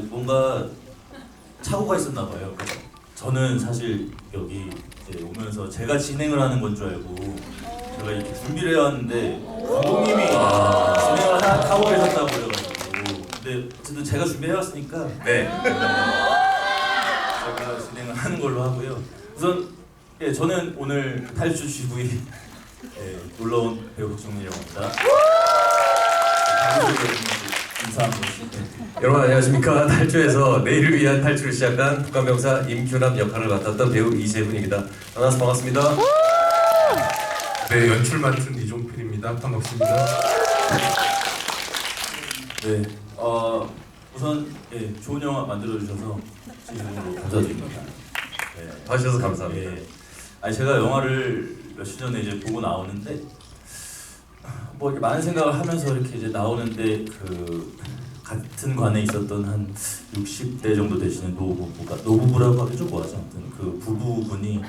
뭔가 착오가 있었나 봐요. 저는 사실 여기 이제 오면서 제가 진행을 하는 건 줄 알고 제가 이렇게 준비를 해왔는데 감독님이 진행을 하고 계셨다고 그래가지고 근데 어쨌든 제가 준비해왔으니까 네. 제가 진행을 하는 걸로 하고요. 우선 저는 오늘 탈출 GV 놀러온 배우 박정민이라고 합니다. 인사 한번 여러분 안녕하십니까. 탈주에서 내일을 위한 탈출을 시작한 북한병사 임규남 역할을 맡았던 배우 이재훈입니다. 만나서 반갑습니다. 네, 연출 맡은 이종필입니다. 반갑습니다. 네, 우선 좋은 영화 만들어 주셔서 진심으로 감사드립니다. 네, 봐주셔서 감사합니다. 제가 영화를 며칠 전에 이제 보고 나오는데 뭐 이렇게 많은 생각을 하면서 이렇게 이제 나오는데 그 같은 관에 있었던 한 60대 정도 되시는 노부부라고 하겠죠, 뭐하죠? 아무튼 그 부부분이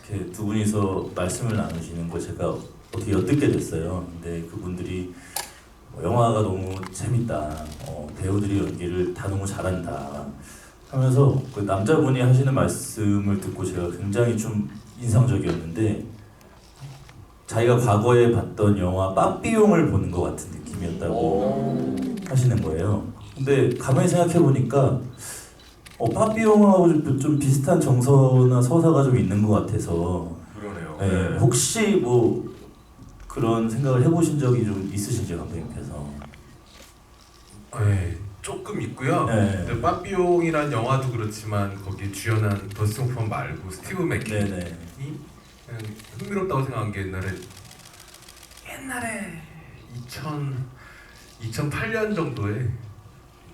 이렇게 두 분이서 말씀을 나누시는 거 제가 어떻게 엿듣게 됐어요. 근데 그분들이 영화가 너무 재밌다, 배우들이 연기를 다 너무 잘한다 하면서 그 남자분이 하시는 말씀을 듣고 제가 굉장히 좀 인상적이었는데 자기가 과거에 봤던 영화 빠삐용을 보는 것 같은 느낌이었다고 하시는 거예요. 근데 가만히 생각해 보니까 빠삐용하고 좀 비슷한 정서나 서사가 좀 있는 것 같아서 그러네요. 네, 혹시 뭐 그런 생각을 해보신 적이 좀 있으신지 감독님께서? 네, 조금 있고요. 네. 근데 빠삐용이란 영화도 그렇지만 거기 주연한 더스틴 호프만 말고 스티브 맥퀸이 네네. 그냥 흥미롭다고 생각한 게 옛날에 2008년 정도에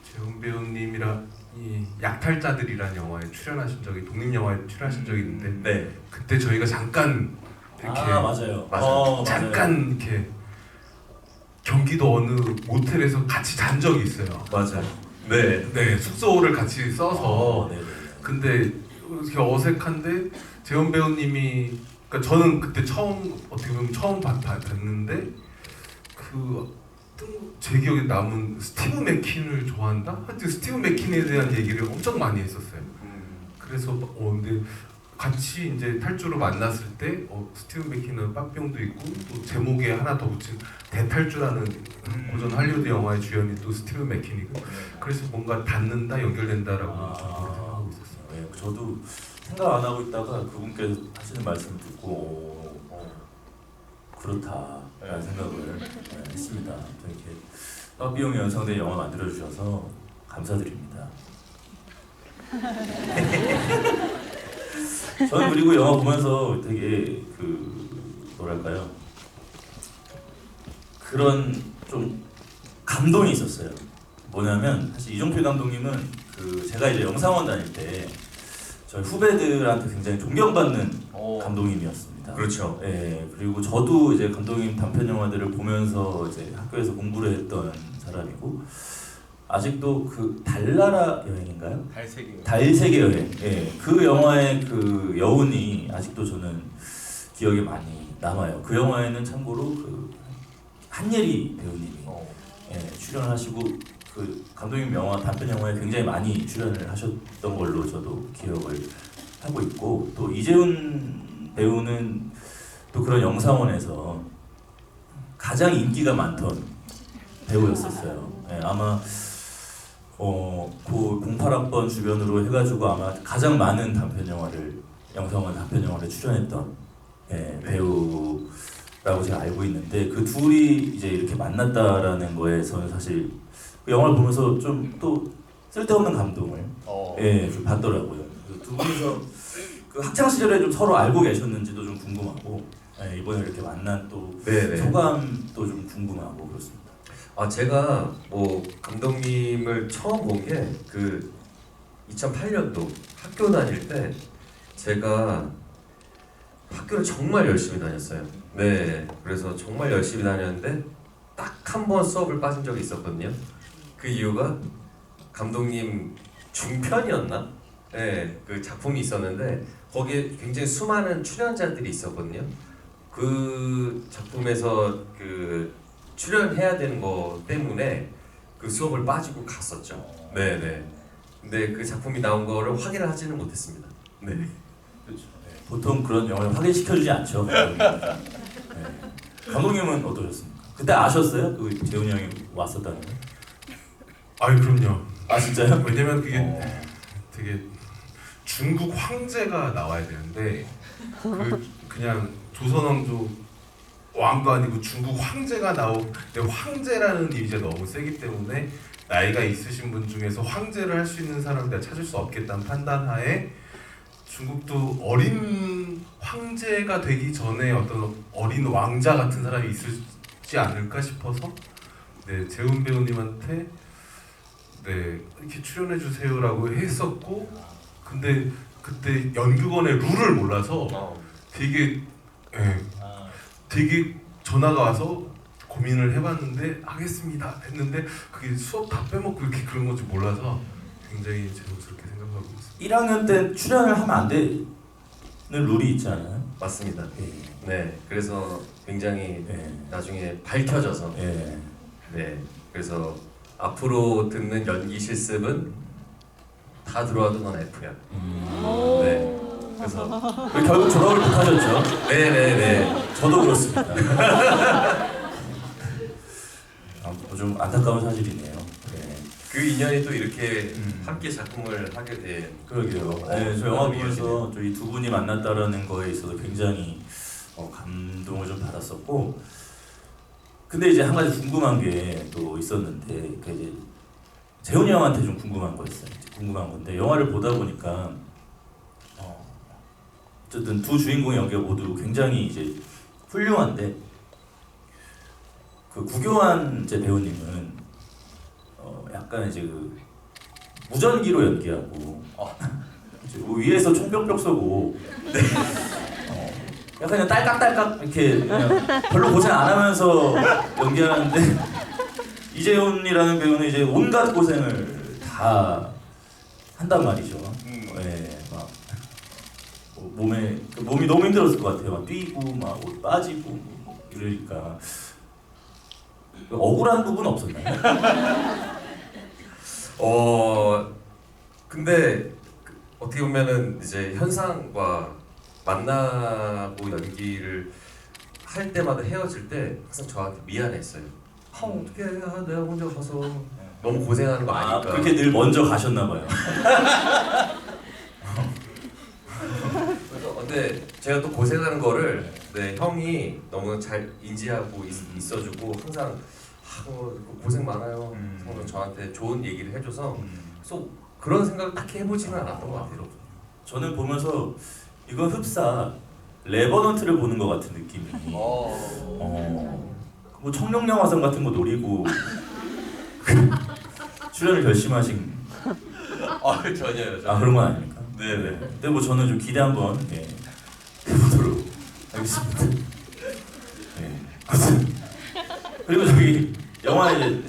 재훈 배우님이랑 이 약탈자들이란 영화에 출연하신 적이 독립영화에 출연하신 적이 있는데 네. 그때 저희가 잠깐 이렇게 맞아요. 잠깐 이렇게 경기도 어느 모텔에서 같이 잔 적이 있어요. 맞아요. 네. 네, 숙소를 같이 써서. 네네. 근데 이렇게 어색한데 재훈 배우님이, 그러니까 저는 그때 어떻게 보면 처음 봤는데 제 기억에 남은 스티브 맥퀸을 좋아한다? 하여튼 스티브 맥퀸에 대한 얘기를 엄청 많이 했었어요. 그래서 근데 같이 이제 탈주로 만났을 때 스티브 맥퀸은 빠삐용도 있고 또 제목에 하나 더 붙인 대탈주라는 고전 할리우드 영화의 주연이 또 스티브 맥퀸이고 그래서 뭔가 닿는다, 연결된다라고 저는 생각하고 있었어요. 네, 저도 생각 안 하고 있다가 그분께서 하시는 말씀을 듣고 그렇다라는 생각을 했습니다. 또 이렇게 빠삐용이 연상된 영화 만들어 주셔서 감사드립니다. 저는 그리고 영화 보면서 되게 뭐랄까요, 그런 좀 감동이 있었어요. 뭐냐면 사실 이종필 감독님은 제가 이제 영상원 다닐 때 저희 후배들한테 굉장히 존경받는 감독님이었습니다. 그렇죠. 그리고 저도 이제 감독님 단편 영화들을 보면서 이제 학교에서 공부를 했던 사람이고 아직도 달나라 여행인가요? 달세계 여행. 그 영화의 그 여운이 아직도 저는 기억에 많이 남아요. 그 영화에는 참고로 한예리 배우님이 출연하시고 감독님 영화 단편 영화에 굉장히 많이 출연을 하셨던 걸로 저도 기억을 하고 있고 또 이재훈 배우는 또 그런 영상원에서 가장 인기가 많던 배우였었어요. 아마 그 08학번 주변으로 해가지고 아마 가장 많은 영상원 단편 영화를 출연했던 배우라고 제가 알고 있는데 그 둘이 이제 이렇게 만났다라는 거에서는 사실 그 영화를 보면서 좀 또 쓸데없는 감동을 좀 받더라고요. 두 분이서 그 학창 시절에 좀 서로 알고 계셨는지도 좀 궁금하고 이번에 이렇게 만난 또 소감도 좀 궁금하고 그렇습니다. 제가 감독님을 처음 본 게 2008년도 학교 다닐 때 제가 학교를 정말 열심히 다녔어요. 네, 그래서 정말 열심히 다녔는데 딱 한 번 수업을 빠진 적이 있었거든요. 그 이유가 감독님 중편이었나? 네, 그 작품이 있었는데 거기에 굉장히 수많은 출연자들이 있었거든요. 그 작품에서 출연해야 되는 거 때문에 그 수업을 빠지고 갔었죠. 네네. 근데 그 작품이 나온 거를 확인을 하지는 못했습니다. 네. 그렇죠. 네. 보통 그런 영화를 확인시켜주지 않죠. 네. 감독님은 어떠셨습니까? 그때 아셨어요? 그 재훈이 형이 왔었다는 거? 아이 그럼요. 아 진짜요? 왜냐면 그게 어. 되게 중국 황제가 나와야 되는데 그냥 조선왕조 왕도 아니고 중국 황제가 나오는데 황제라는 이미지가 너무 세기 때문에 나이가 있으신 분 중에서 황제를 할 수 있는 사람을 내가 찾을 수 없겠다는 판단하에 중국도 어린 황제가 되기 전에 어떤 어린 왕자 같은 사람이 있을지 않을까 싶어서 네 재훈 배우님한테 네 이렇게 출연해 주세요라고 했었고 근데 그때 연극원의 룰을 몰라서 되게 예, 되게 전화가 와서 고민을 해봤는데 하겠습니다 했는데 그게 수업 다 빼먹고 이렇게 그런 건지 몰라서 굉장히 죄송스럽게 생각하고 있습니다. 1학년 때 출연을 하면 안 되는 룰이 있잖아요. 맞습니다. 예. 네. 그래서 굉장히 예. 나중에 밝혀져서 예. 네. 그래서 앞으로 듣는 연기 실습은 다 들어와도 넌 F야. 네. 그래서 결국 졸업을 못 하셨죠. 네네네. 저도 그렇습니다. 좀 안타까운 사실이네요. 네. 그 인연이 또 이렇게 음. 함께 작품을 하게 된. 그러게요. 네, 저 영화 보면서 이 두 분이 만났다라는 거에 있어서 굉장히 감동을 좀 받았었고, 근데 이제 한 가지 궁금한 게 또 있었는데, 그 이제 재훈이 형한테 좀 궁금한 거 있어요. 궁금한 건데 영화를 보다 보니까 어쨌든 두 주인공의 연기가 모두 굉장히 이제 훌륭한데, 그 구교환 이제 배우님은 약간 이제 그 무전기로 연기하고 이제 위에서 총벽벽 쏘고 약간 그냥 딸깍딸깍 이렇게 그냥 별로 고생 안 하면서 연기하는데 이재훈이라는 배우는 이제 온갖 고생을 다 한단 말이죠. 네, 막 몸이 너무 힘들었을 것 같아요. 막 뛰고 막 옷 빠지고 이러니까 억울한 부분 없었나요? 근데 어떻게 보면은 이제 현상과 만나고 연기를 할 때마다 헤어질 때 항상 저한테 미안했어요. 어떻게 내가 혼자 가서 너무 고생하는 거 아니까. 그렇게 늘 먼저 가셨나 봐요. 그래서 근데 제가 또 고생하는 거를 네, 형이 너무 잘 인지하고 있어주고 항상 고생 많아요. 항상 저한테 좋은 얘기를 해줘서 그래서 그런 생각을 딱히 해보지는 않았던 것 같아요. 저는 보면서 이건 흡사 레버넌트를 보는 것 같은 느낌이. 뭐 청룡영화상 같은 거 노리고 출연을 결심하신. 전혀요. 그런 건 아닙니까? 네네. 근데 뭐 저는 좀 기대 한번 해보도록 하겠습니다. 네. 그리고 저기 영화에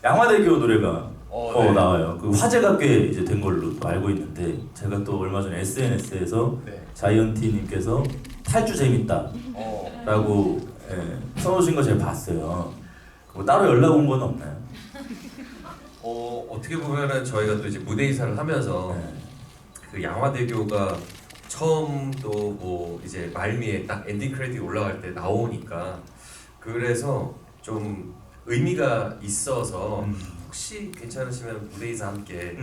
양화대교 노래가 네. 나와요. 그 화제가 꽤 이제 된 걸로 알고 있는데 제가 또 얼마 전에 SNS에서 네. 자이언티님께서 탈주 재밌다라고 써놓으신 거 제가 봤어요. 뭐 따로 연락 온 건 없나요? 어떻게 보면은 저희가 또 이제 무대 이사를 하면서 그 양화대교가 처음 또 뭐 이제 말미에 딱 엔딩 크레딧 올라갈 때 나오니까 그래서 좀 의미가 있어서 혹시 괜찮으시면 무대 이사 함께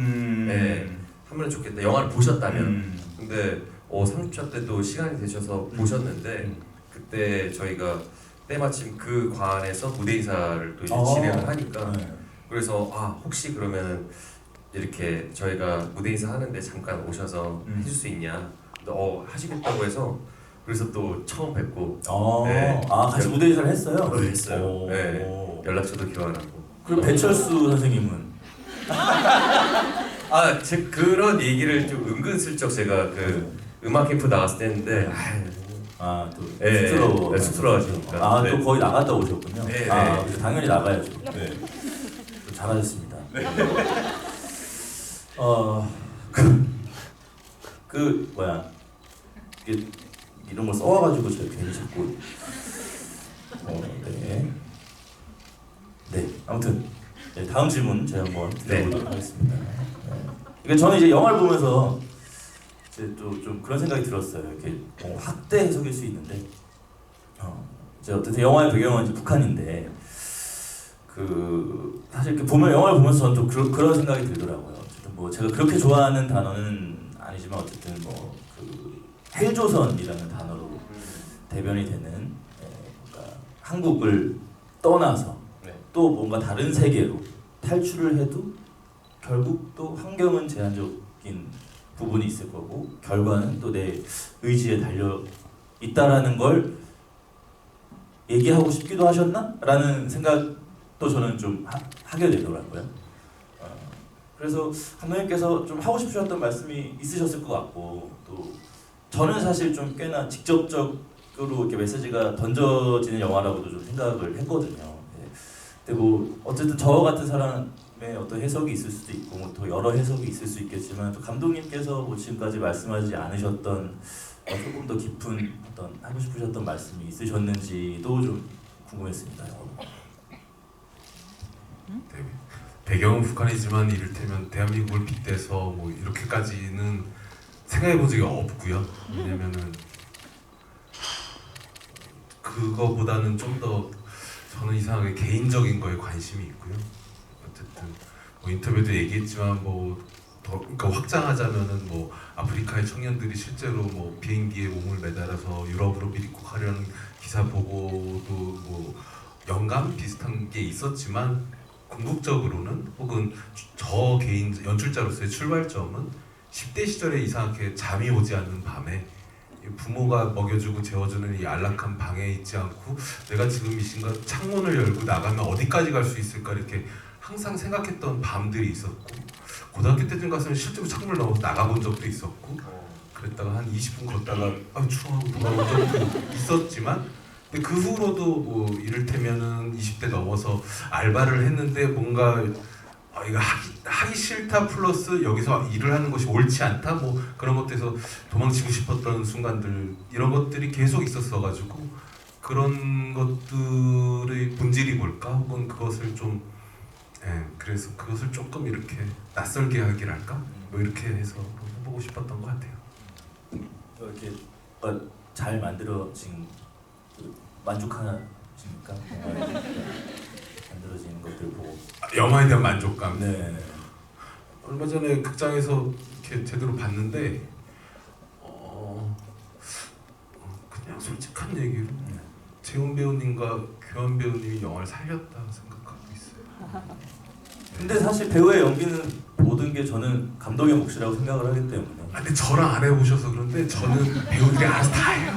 하면 좋겠다. 영화를 보셨다면. 근데 30차 때 또 시간이 되셔서 보셨는데 그때 저희가 때마침 그 관에서 무대 인사를 또 이제 진행을 하니까 그래서 혹시 그러면 이렇게 저희가 무대 인사 하는데 잠깐 오셔서 해줄 수 있냐? 하시겠다고 해서 그래서 또 처음 뵙고 같이 무대 인사를 했어요? 네, 했어요. 네. 연락처도 교환하고. 그리고 배철수 선생님은? 그런 얘기를 좀 은근슬쩍 제가 그 음악 캠프 나갔을 때 했는데 또 쑥스러워하시니까. 또 거의 나갔다 오셨군요. 네, 그래서 당연히 나가야죠. 네. 잘하셨습니다. 이게 이런 걸 써와가지고 제가 괜히 자꾸 네 아무튼 네, 다음 질문 제가 한번 드려보도록 하겠습니다. 그러니까 저는 이제 영화를 보면서 이제 또 좀 그런 생각이 들었어요. 이렇게 확대 해석일 수 있는데, 이제 어쨌든 영화의 배경은 이제 북한인데, 그 사실 이렇게 보면 영화를 보면서 저는 좀 그런 생각이 들더라고요. 어쨌든 뭐 제가 그렇게 좋아하는 단어는 아니지만 어쨌든 뭐 그 헬조선이라는 단어로 대변이 되는, 그러니까 한국을 떠나서 네. 또 뭔가 다른 세계로 탈출을 해도 결국 또 환경은 제한적인 부분이 있을 거고 결과는 또 내 의지에 달려 있다라는 걸 얘기하고 싶기도 하셨나? 라는 생각도 저는 좀 하게 되더라고요. 그래서 감독님께서 좀 하고 싶으셨던 말씀이 있으셨을 것 같고, 또 저는 사실 좀 꽤나 직접적으로 이렇게 메시지가 던져지는 영화라고도 좀 생각을 했거든요. 근데 뭐 어쨌든 저 같은 사람의 어떤 해석이 있을 수도 있고 뭐또 여러 해석이 있을 수 있겠지만, 또 감독님께서 뭐 지금까지 말씀하지 않으셨던 조금 더 깊은 어떤 하고 싶으셨던 말씀이 있으셨는지도 좀 궁금했습니다. 네. 배경은 북한이지만 이를테면 대한민국을 빗대서 뭐 이렇게까지는 생각해본 적이 없고요. 왜냐면은 그거보다는 좀 더 저는 이상하게 개인적인 거에 관심이 있고요. 어쨌든 뭐 인터뷰도 얘기했지만 뭐 더 그러니까 확장하자면은 뭐 아프리카의 청년들이 실제로 뭐 비행기에 몸을 매달아서 유럽으로 미리국하려는 기사 보고도 뭐 영감 비슷한 게 있었지만, 궁극적으로는 혹은 저 개인 연출자로서의 출발점은 10대 시절에 이상하게 잠이 오지 않는 밤에 부모가 먹여주고 재워주는 이 안락한 방에 있지 않고 내가 지금 이 순간 창문을 열고 나가면 어디까지 갈 수 있을까 이렇게 항상 생각했던 밤들이 있었고, 고등학교 때쯤 가서는 실제로 창문을 넘어서 나가본 적도 있었고, 그랬다가 한 20분 걷다가 추워하고 돌아온 적도 있었지만, 근데 그 후로도 뭐 이를테면은 20대 넘어서 알바를 했는데 뭔가 이거 하기 싫다 플러스 여기서 일을 하는 것이 옳지 않다 뭐 그런 것들에서 도망치고 싶었던 순간들, 이런 것들이 계속 있었어가지고 그런 것들의 본질이 뭘까, 혹은 그것을 좀 그래서 그것을 조금 이렇게 낯설게 하기랄까 뭐 이렇게 해서 해보고 싶었던 것 같아요. 이렇게 잘 만들어진 만족하십니까? 만들어지는 것들 보고 영화에 대한 만족감. 네. 얼마 전에 극장에서 이렇게 제대로 봤는데 그냥 솔직한 얘기로 재훈 배우님과 교환 배우님이 영화를 살렸다 생각하고 있어요. 근데 사실 배우의 연기는 모든 게 저는 감독의 몫이라고 생각을 하기 때문에. 근데 저랑 안 해보셔서 그런데 저는 배우들이 알아서 다 해요.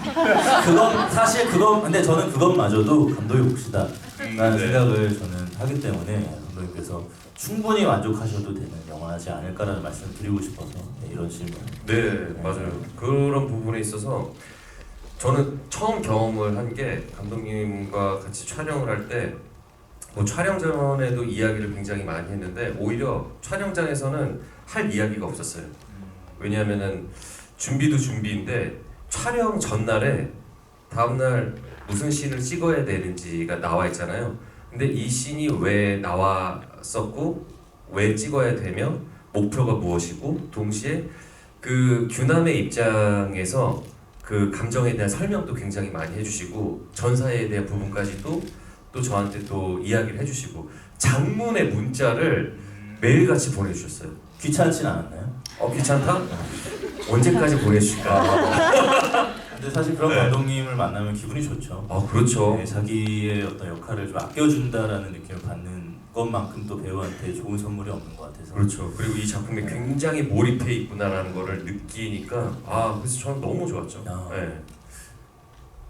근데 저는 그것마저도 감독의 몫이다라는 생각을 저는 하기 때문에 감독님께서 충분히 만족하셔도 되는 영화지 않을까라는 말씀을 드리고 싶어서 이런 질문. 네, 맞아요. 그런 부분에 있어서 저는 처음 경험을 한 게, 감독님과 같이 촬영을 할 때 뭐 촬영 전에도 이야기를 굉장히 많이 했는데 오히려 촬영장에서는 할 이야기가 없었어요. 왜냐하면은 준비도 준비인데 촬영 전날에 다음날 무슨 씬을 찍어야 되는지가 나와 있잖아요. 근데 이 씬이 왜 나왔었고 왜 찍어야 되며 목표가 무엇이고, 동시에 그 규남의 입장에서 그 감정에 대한 설명도 굉장히 많이 해주시고 전사에 대한 부분까지도 또 저한테 또 이야기를 해주시고, 장문의 문자를 매일같이 보내주셨어요. 귀찮진 않았나요? 귀찮다? 언제까지 보내주실까? 근데 사실 그런 감독님을 만나면 기분이 좋죠. 그렇죠. 네, 자기의 어떤 역할을 좀 아껴준다라는 느낌을 받는 것만큼 또 배우한테 좋은 선물이 없는 것 같아서. 그렇죠. 그리고 이 작품에 굉장히 몰입해 있구나라는 거를 느끼니까 그래서 저는 너무 좋았죠. 네.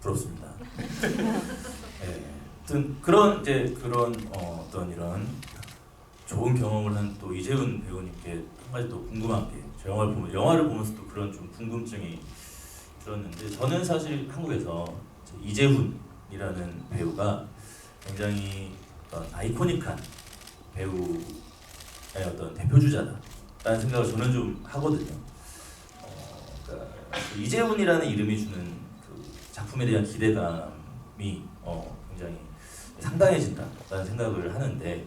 부럽습니다. 네. 아무튼 그런 어떤 이런 좋은 경험을 한 또 이재훈 배우님께 한 가지 또 궁금한 게, 저 영화를 보면서 또 그런 좀 궁금증이 들었는데, 저는 사실 한국에서 이재훈이라는 배우가 굉장히 어떤 아이코닉한 배우의 어떤 대표주자다라는 생각을 저는 좀 하거든요. 그러니까 이재훈이라는 이름이 주는 그 작품에 대한 기대감이 굉장히 상당해진다라는 생각을 하는데,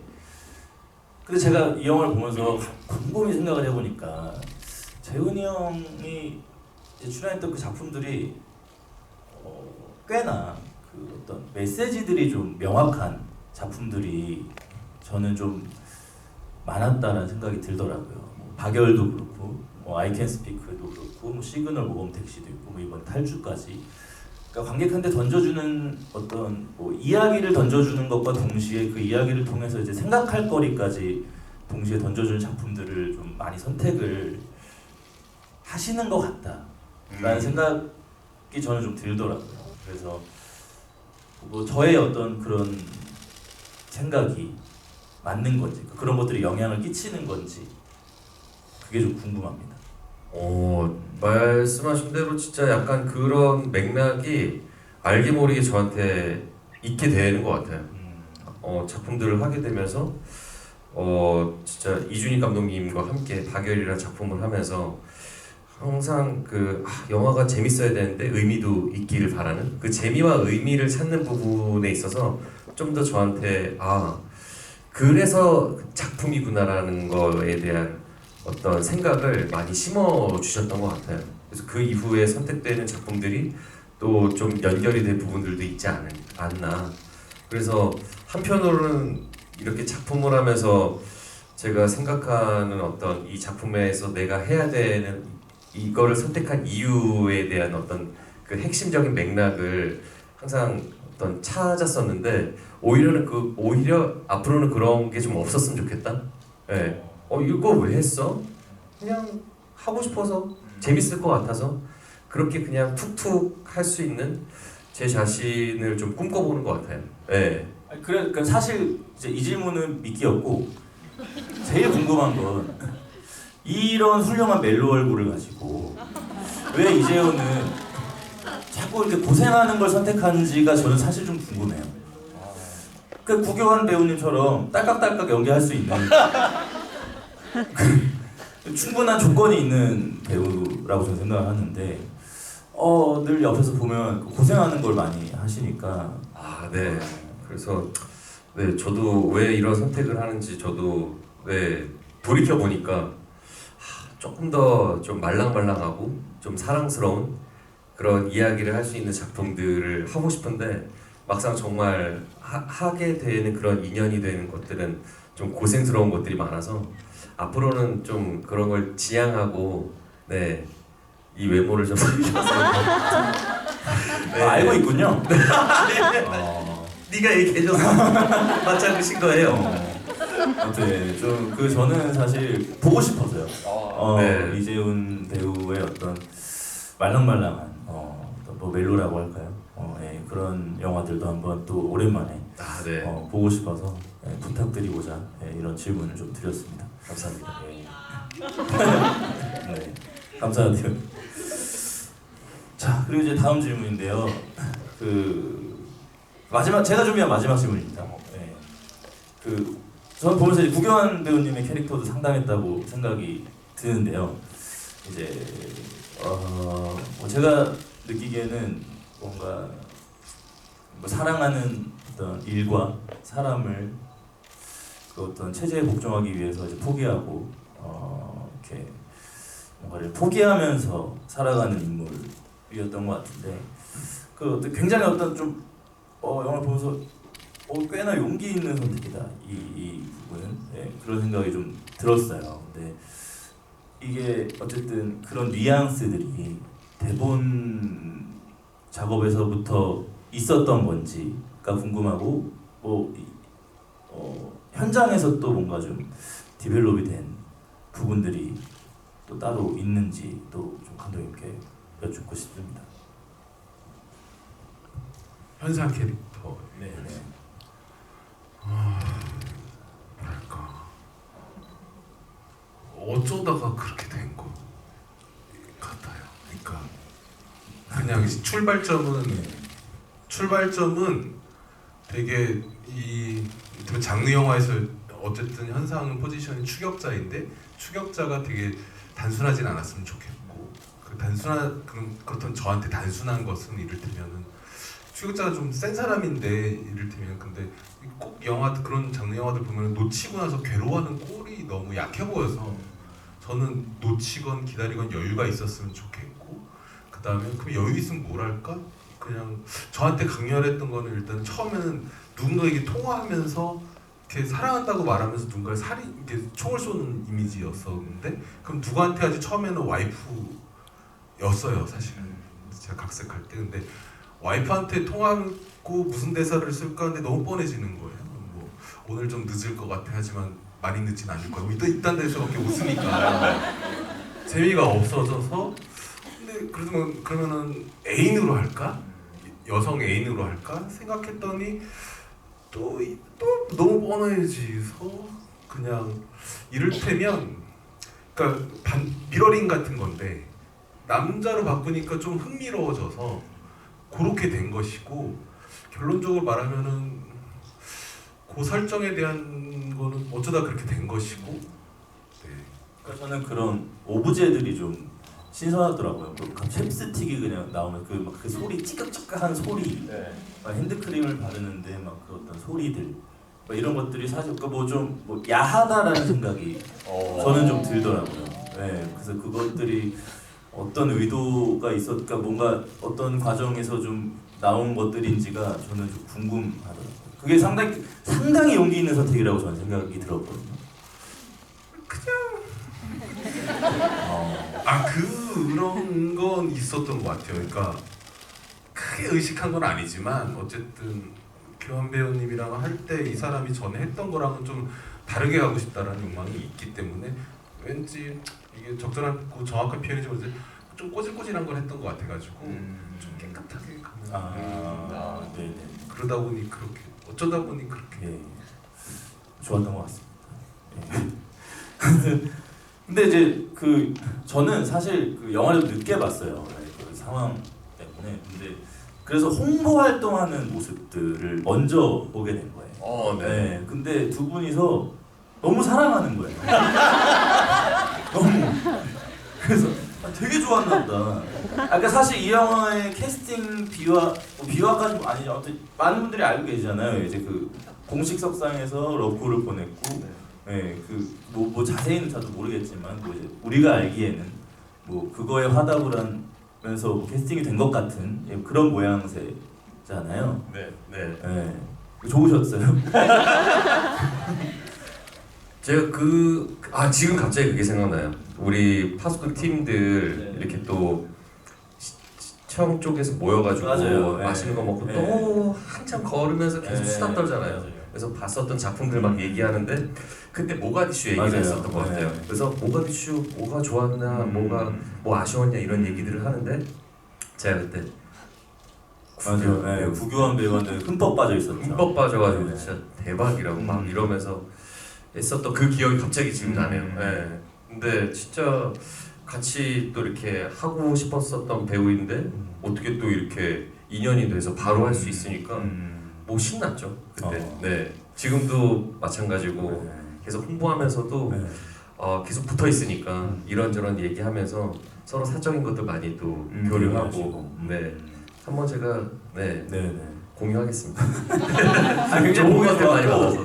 근데 제가 이 영화를 보면서 곰곰이 생각을 해보니까 재훈이 형이 이제 출연했던 그 작품들이 꽤나 그 어떤 메시지들이 좀 명확한 작품들이 저는 좀 많았다는 생각이 들더라고요. 뭐 박열도 그렇고, 뭐 I Can Speak도 그렇고, 뭐 시그널 모범 택시도 있고, 뭐 이번 탈주까지. 그러니까 관객한테 던져주는 어떤 뭐 이야기를 던져주는 것과 동시에 그 이야기를 통해서 이제 생각할 거리까지 동시에 던져주는 작품들을 좀 많이 선택을 하시는 것 같다라는 생각이 저는 좀 들더라고요. 그래서 뭐 저의 어떤 그런 생각이 맞는 건지 그런 것들이 영향을 끼치는 건지 그게 좀 궁금합니다. 말씀하신 대로 진짜 약간 그런 맥락이 알게 모르게 저한테 있게 되는 것 같아요. 작품들을 하게 되면서 진짜 이준익 감독님과 함께 박열이라는 작품을 하면서 항상 영화가 재밌어야 되는데 의미도 있기를 바라는 그 재미와 의미를 찾는 부분에 있어서 좀 더 저한테 그래서 작품이구나라는 거에 대한 어떤 생각을 많이 심어 주셨던 것 같아요. 그래서 그 이후에 선택되는 작품들이 또 좀 연결이 된 부분들도 있지 않나. 그래서 한편으로는 이렇게 작품을 하면서 제가 생각하는 어떤 이 작품에서 내가 해야 되는 이거를 선택한 이유에 대한 어떤 그 핵심적인 맥락을 항상 어떤 찾았었는데 오히려 앞으로는 그런 게 좀 없었으면 좋겠다. 네. 이거 왜 했어? 그냥 하고 싶어서 재밌을 것 같아서 그렇게 그냥 툭툭 할 수 있는 제 자신을 좀 꿈꿔보는 것 같아요. 네. 그러니까 사실 이제 이 질문은 미끼였고 제일 궁금한 건 이런 훌륭한 멜로 얼굴을 가지고 왜 이재훈은 자꾸 이렇게 고생하는 걸 선택하는지가 저는 사실 좀 궁금해요. 그 구교환 배우님처럼 딸깍딸깍 연기할 수 있는 충분한 조건이 있는 배우라고 저는 생각을 하는데 늘 옆에서 보면 고생하는 걸 많이 하시니까 네. 그래서 네 저도 왜 이런 선택을 하는지 저도 돌이켜 보니까 조금 더 좀 말랑말랑하고 좀 사랑스러운 그런 이야기를 할 수 있는 작품들을 하고 싶은데 막상 정말 하게 되는 그런 인연이 되는 것들은 좀 고생스러운 것들이 많아서 앞으로는 좀 그런 걸 지향하고 이 외모를 좀 알고 있군요. 네가 얘기해줘서 맞잡으신 거예요. 아무튼 좀 저는 사실 보고 싶어서요. 네. 이재훈 배우의 어떤 말랑말랑한 어떤 뭐 멜로라고 할까요? 그런 영화들도 한번 또 오랜만에 네. 보고 싶어서 부탁드리고자 이런 질문을 좀 드렸습니다. 감사합니다. 네, 감사드려요. 자, 그리고 이제 다음 질문인데요. 제가 준비한 마지막 질문입니다. 저는 보면서 이제 구교환 배우님의 캐릭터도 상당했다고 생각이 드는데요. 이제 제가 느끼기에는 뭔가 사랑하는 어떤 일과 사람을 그 어떤 체제에 복종하기 위해서 이제 포기하고 이렇게 뭔가를 포기하면서 살아가는 인물이었던 것 같은데 굉장히 어떤 좀 영화를 보면서 꽤나 용기 있는 선택이다 이 부분은 그런 생각이 좀 들었어요. 근데 이게 어쨌든 그런 뉘앙스들이 대본 작업에서부터 있었던 건지가 궁금하고 현장에서 또 뭔가 좀 디벨롭이 된 부분들이 또 따로 있는지 또 좀 감독님께 여쭙고 싶습니다. 현상 캐릭터. 네. 뭐랄까 어쩌다가 그렇게 된 것 같아요. 그러니까 그냥 출발점은 되게 이 장르 영화에서 어쨌든 현상은 포지션이 추격자인데 추격자가 되게 단순하진 않았으면 좋겠고 그렇던 저한테 단순한 것은 이를테면은 추격자가 좀 센 사람인데 이를테면 근데 꼭 영화 그런 장르 영화들 보면 놓치고 나서 괴로워하는 꼴이 너무 약해 보여서 저는 놓치건 기다리건 여유가 있었으면 좋겠고 그 다음에 그 여유 있으면 뭘 할까? 그냥 저한테 강렬했던 거는 일단 처음에는 누군가에게 통화하면서 이렇게 사랑한다고 말하면서 누군가를 이렇게 총을 쏘는 이미지였었는데 그럼 누구한테 하지? 처음에는 와이프였어요 사실은 제가 각색할 때. 근데 와이프한테 통화하고 무슨 대사를 쓸까 하는데 너무 뻔해지는 거예요. 뭐 오늘 좀 늦을 것 같아 하지만 많이 늦진 않을 거야. 뭐 이딴 데서밖에 웃으니까 재미가 없어져서 근데 그러면은 애인으로 할까? 여성 애인으로 할까? 생각했더니 또 너무 뻔해지서 그냥 이를테면 그러니까 미러링 같은 건데 남자로 바꾸니까 좀 흥미로워져서 그렇게 된 것이고 결론적으로 말하면은 그 설정에 대한 거는 어쩌다 그렇게 된 것이고 네. 그러니까 저는 그런 오브제들이 좀 신선하더라고요. 그 챕스틱이 그냥 나오면 그 소리 찌깍찌깍한 소리, 막 핸드크림을 바르는데 막 그 어떤 소리들, 막 이런 것들이 사실 뭐 야하다라는 생각이 저는 좀 들더라고요. 네, 그래서 그것들이 어떤 의도가 있었까 뭔가 어떤 과정에서 좀 나온 것들인지가 저는 좀 궁금하더라고요. 그게 상당히 용기 있는 선택이라고 저는 생각이 들었거든요. 그런 건 있었던 것 같아요. 그러니까 크게 의식한 건 아니지만 어쨌든 교환 배우님이랑 할 때 이 사람이 전에 했던 거랑은 좀 다르게 가고 싶다라는 욕망이 있기 때문에 왠지 이게 적절하고 정확한 표현이지 모르겠는데 좀 꼬질꼬질한 걸 했던 것 같아가지고 좀 깨끗하게 가면 네네. 그러다 보니 그렇게 어쩌다 보니 그렇게 예, 좋았던 것 같습니다. 예. 근데 이제 저는 사실 그 영화를 늦게 봤어요. 그 상황 때문에. 근데 그래서 홍보 활동하는 모습들을 먼저 보게 된 거예요. 네. 근데 두 분이서 너무 사랑하는 거예요. 너무. 그래서 되게 좋았나 보다. 그러니까 사실 이 영화의 캐스팅 비화까지 아니죠. 아무튼 많은 분들이 알고 계시잖아요. 이제 그 공식 석상에서 러브콜을 보냈고. 네, 뭐 자세히는 저도 모르겠지만 뭐 이제 우리가 알기에는 뭐 그거에 화답을 하면서 뭐 캐스팅이 된 것 같은 그런 모양새잖아요. 네. 좋으셨어요? 제가 지금 갑자기 그게 생각나요. 우리 파수꾼 팀들 이렇게 또 시청 쪽에서 모여가지고 맞아요. 맛있는 거 먹고 네. 또 한참 걸으면서 계속 수다 떨잖아요. 맞아요. 그래서 봤었던 작품들 막 얘기하는데 그때 모가디슈 얘기를 맞아요. 했었던 것 같아요. 네. 그래서 모가디슈 뭐가 좋았나, 뭐가 뭐 아쉬웠냐 이런 얘기들을 하는데 제가 그때 맞아요. 네, 구교환 배우한테 흠뻑 빠져 있었죠. 흠뻑 빠져가지고 네. 진짜 대박이라고 막 이러면서 했었던 그 기억이 갑자기 지금 나네요. 네. 근데 진짜 같이 또 이렇게 하고 싶었었던 배우인데 어떻게 또 이렇게 인연이 돼서 바로 할 수 있으니까 뭐 신났죠 그때. 네. 지금도 마찬가지고 네. 계속 홍보하면서도 네. 계속 붙어 있으니까 이런저런 얘기하면서 서로 사적인 것들 많이 또 교류하고. 네. 한번 제가 네. 공유하겠습니다. 굉장히 좋은 보기 것들 많이 좋았고, 받아서.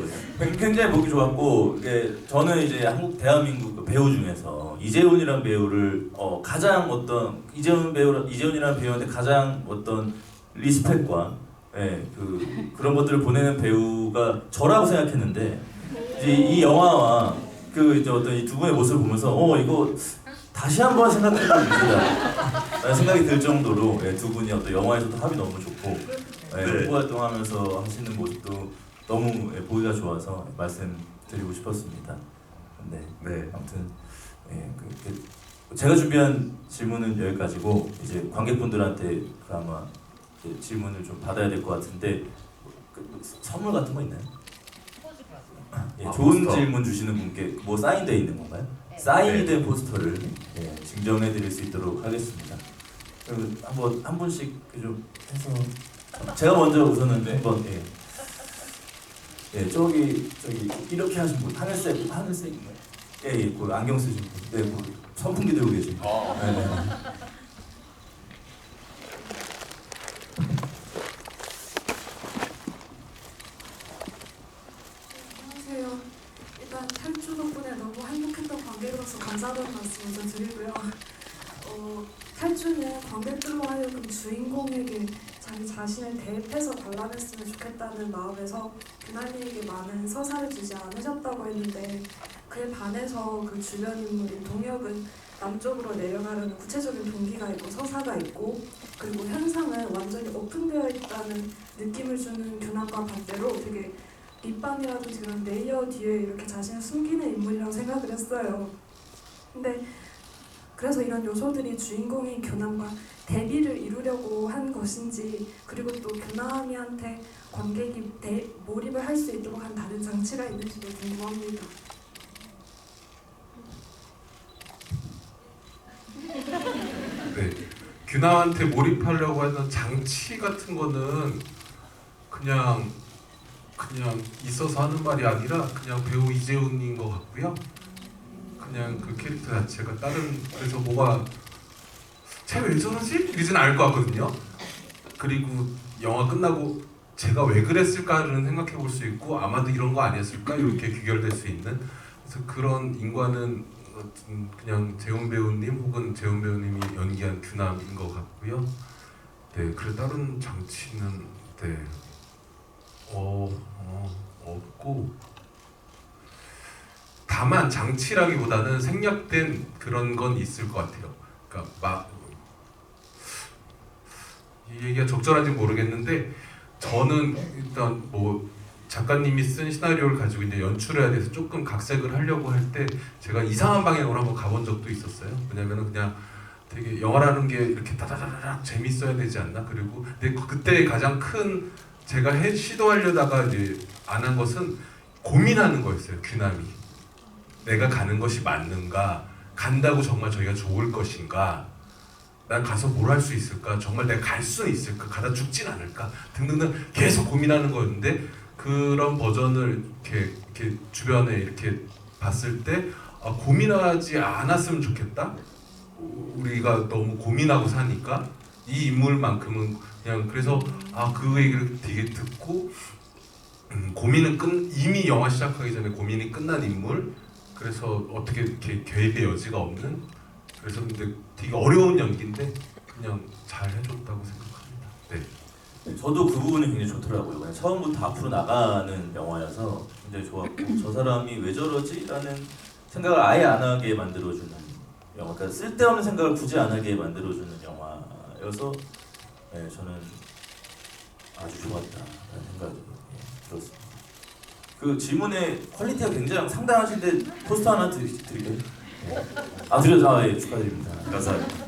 굉장히 보기 좋았고, 저는 이제 대한민국 배우 중에서 이재훈이라는 배우를 가장 이재훈이라는 배우한테 가장 어떤 리스펙과 그런 것들을 보내는 배우가 저라고 생각했는데 이제 이 영화와 이제 어떤 이 두 분의 모습을 보면서 이거 다시 한번 생각해볼 일이다 라는 생각이 들 정도로 두 분이 어떤 영화에서도 합이 너무 좋고 홍보 활동하면서 하시는 모습도 너무 보기가 좋아서 말씀드리고 싶었습니다. 네. 아무튼 제가 준비한 질문은 여기까지고 이제 관객분들한테 아마 질문을 좀 받아야 될 것 같은데 선물 같은 거 있나요? 좋은 포스터. 질문 주시는 분께 뭐 사인되어 있는 건가요? 사인된 포스터를 증정해 드릴 수 있도록 하겠습니다. 그럼 한번 한 분씩 좀 해서 제가 먼저 우선은 한번 저기 이렇게 하신 분 하늘색인가요? 그 안경 쓰신 분, 그 선풍기 들고 계신 분. 말씀 먼저 드리고요. 탈주는 관객들로 하여금 주인공에게 자기 자신을 대입해서 관람했으면 좋겠다는 마음에서 규남이에게 많은 서사를 주지 않으셨다고 했는데, 그에 반해서 그 주변 인물인 동혁은 남쪽으로 내려가려는 구체적인 동기가 있고 서사가 있고, 그리고 현상은 완전히 오픈되어 있다는 느낌을 주는 규남과 반대로 되게 립밤이라든지 그런 레이어 뒤에 이렇게 자신을 숨기는 인물이라고 생각을 했어요. 근데 그래서 이런 요소들이 주인공인 규남과 대비를 이루려고 한 것인지, 그리고 또 규남이한테 관객이 몰입을 할 수 있도록 한 다른 장치가 있는지도 궁금합니다. 네, 규남한테 몰입하려고 하는 장치 같은 거는 그냥 있어서 하는 말이 아니라 그냥 배우 이재훈인 것 같고요. 그냥 그 캐릭터 자체가 다른, 그래서 뭐가 쟤 왜 저러지? 이러진 않을 것 같거든요. 그리고 영화 끝나고 제가 왜 그랬을까를 생각해 볼 수 있고, 아마도 이런 거 아니었을까 이렇게 귀결될 수 있는, 그래서 그런 인과는 그냥 재훈 배우님 혹은 재훈 배우님이 연기한 규남인 것 같고요. 네, 그래 다른 장치는 네 없고, 다만 장치라기보다는 생략된 그런 건 있을 것 같아요. 그러니까 이 얘기가 적절한지 모르겠는데, 저는 일단 뭐 작가님이 쓴 시나리오를 가지고 이제 연출해야 돼서 조금 각색을 하려고 할 때 제가 이상한 방향으로 한번 가본 적도 있었어요. 왜냐면은 그냥 되게 영화라는 게 이렇게 다다다닥 재밌어야 되지 않나? 그리고 근데 그때 가장 큰 제가 시도하려다가 이제 안 한 것은 고민하는 거였어요. 규남이 내가 가는 것이 맞는가? 간다고 정말 저희가 좋을 것인가? 난 가서 뭘 할 수 있을까? 정말 내가 갈 수 있을까? 가다 죽진 않을까? 등등등 계속 고민하는 거였는데, 그런 버전을 이렇게 주변에 이렇게 봤을 때 고민하지 않았으면 좋겠다. 우리가 너무 고민하고 사니까 이 인물만큼은 그냥, 그래서 그 얘기를 되게 듣고 고민은 이미 영화 시작하기 전에 고민이 끝난 인물. 그래서 어떻게 이렇게 개입의 여지가 없는. 그래서 근데 되게 어려운 연기인데 그냥 잘 해줬다고 생각합니다. 네. 네, 저도 그 부분이 굉장히 좋더라고요. 그냥 처음부터 앞으로 나가는 영화여서 굉장히 좋았고, 저 사람이 왜 저러지? 라는 생각을 아예 안 하게 만들어주는 영화, 그러니까 쓸데없는 생각을 굳이 안 하게 만들어주는 영화여서 네, 저는 아주 좋았다라는 생각이 들었습니다. 그 질문의 퀄리티가 굉장히 상당하신데 포스터 하나 드릴게요. 드려서 예, 축하드립니다. 감사합니다.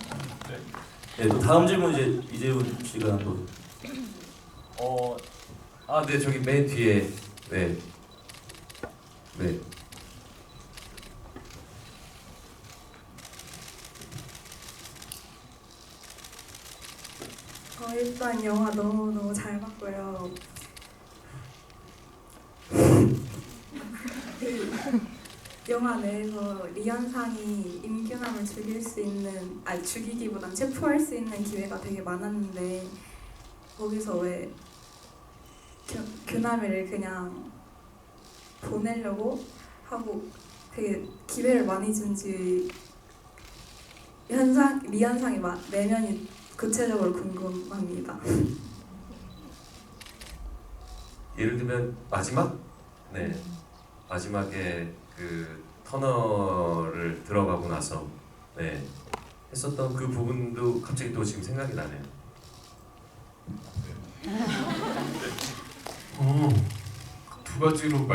네, 또 다음 질문 이제 이재훈 씨가 한번. 네, 저기 맨 뒤에. 네. 일단 영화 너무 잘 봤고요. 영화 내에서 리현상이 임규남을 죽일 수 있는, 죽이기보단 체포할 수 있는 기회가 되게 많았는데, 거기서 왜 규남이를 그냥 보내려고 하고 되게 기회를 많이 준지 리현상이 내면이 구체적으로 궁금합니다. 예를 들면 마지막? 네. 마지막에 그 터널을 들어가고 나서 네. 했었던 그 부분도 갑자기 또 지금 생각이 나네요. 두 가지로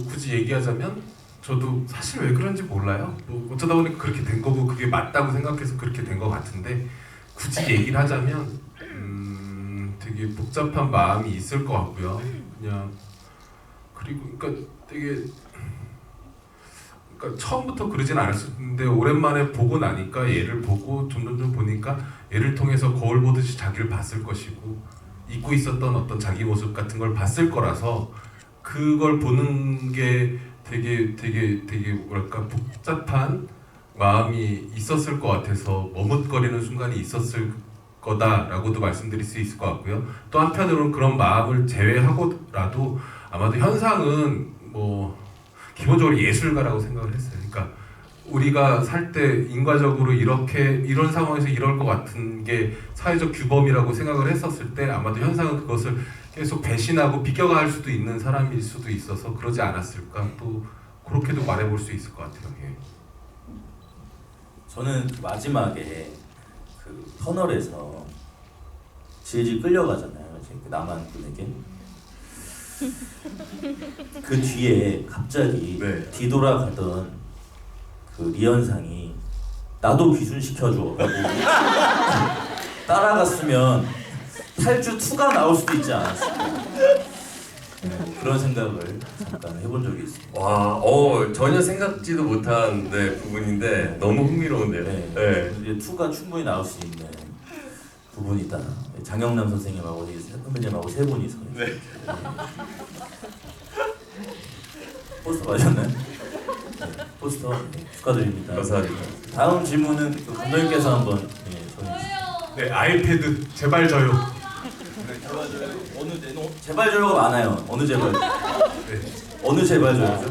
굳이 얘기하자면, 저도 사실 왜 그런지 몰라요. 뭐 어쩌다 보니 그렇게 된 거고, 그게 맞다고 생각해서 그렇게 된 거 같은데, 굳이 얘기를 하자면 되게 복잡한 마음이 있을 것 같고요. 그냥 그리고 그러니까 처음부터 그러진 않았었는데, 오랜만에 보고 나니까 얘를 보고 점점 보니까 얘를 통해서 거울 보듯이 자기를 봤을 것이고, 잊고 있었던 어떤 자기 모습 같은 걸 봤을 거라서, 그걸 보는 게 되게 뭐랄까 복잡한 마음이 있었을 것 같아서 머뭇거리는 순간이 있었을 거다라고도 말씀드릴 수 있을 것 같고요. 또 한편으로는 그런 마음을 제외하고라도 아마도 현상은 뭐 기본적으로 예술가라고 생각을 했어요. 그러니까 우리가 살 때 인과적으로 이렇게 이런 상황에서 이럴 것 같은 게 사회적 규범이라고 생각을 했었을 때 아마도 현상은 그것을 계속 배신하고 비껴갈 수도 있는 사람일 수도 있어서 그러지 않았을까 또 그렇게도 말해볼 수 있을 것 같아요. 예. 저는 그 마지막에 그 터널에서 지혜지 끌려가잖아요. 이제 그 남한 분에게. 그 뒤에 갑자기 네. 뒤돌아가던 그 리현상이 나도 귀순시켜줘 하고 따라갔으면 탈주 2가 나올 수도 있지 않았을까. 네, 그런 생각을 잠깐 해본 적이 있습니다. 와, 전혀 생각지도 못한 부분인데 너무 흥미로운데요. 네. 네. 이제 2가 충분히 나올 수 있는 부분이다. 장영남 선생님하고 선배님하고 세 분이서 네. 포스터 봐셨나요? 네, 포스터 네, 축하드립니다. 감사합니다. 다음 질문은 그 감독님께서 한번 전해주세요. 네, 아이패드 제발 저요. 제발 줘요가 많아요. 어느 제발? 네, 어느 제발 줘요죠?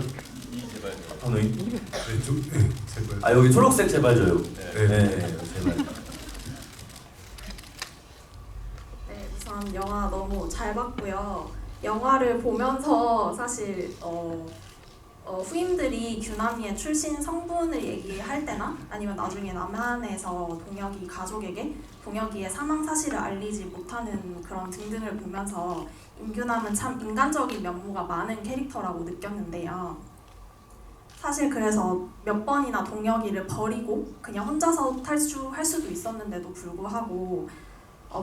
감독님? 네, 네, 제발. 아 여기 초록색 제발 줘요. 네. 네, 제발. 네, 우선 영화 너무 잘 봤고요. 영화를 보면서 사실 후임들이 규남이의 출신 성분을 얘기할 때나 아니면 나중에 남한에서 동혁이 가족에게 동혁이의 사망 사실을 알리지 못하는 그런 등등을 보면서 임규남은 참 인간적인 면모가 많은 캐릭터라고 느꼈는데요. 사실 그래서 몇 번이나 동혁이를 버리고 그냥 혼자서 탈주할 수도 있었는데도 불구하고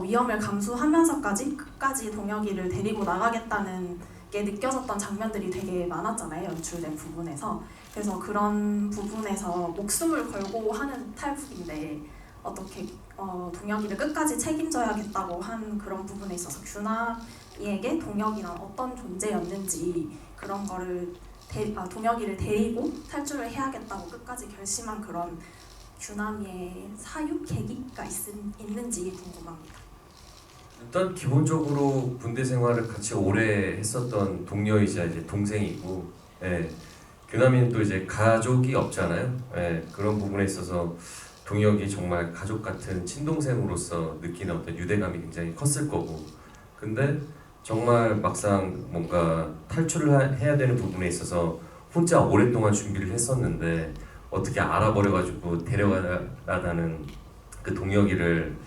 위험을 감수하면서까지 끝까지 동혁이를 데리고 나가겠다는 게 느껴졌던 장면들이 되게 많았잖아요. 연출된 부분에서. 그래서 그런 부분에서 목숨을 걸고 하는 탈북인데 어떻게 동혁이를 끝까지 책임져야겠다고 한 그런 부분에 있어서 규남이에게 동혁이란 어떤 존재였는지 그런 거를 동혁이를 데리고 탈주를 해야겠다고 끝까지 결심한 그런 규남이의 사유 계기가 있는지 궁금합니다. 일단 기본적으로 군대 생활을 같이 오래 했었던 동료이자 이제 동생이고, 예, 규남이는 또 이제 가족이 없잖아요. 예, 그런 부분에 있어서 동혁이 정말 가족 같은 친동생으로서 느끼는 어떤 유대감이 굉장히 컸을 거고, 근데 정말 막상 뭔가 탈출을 해야 되는 부분에 있어서 혼자 오랫동안 준비를 했었는데 어떻게 알아버려가지고 데려가라는 그 동혁이를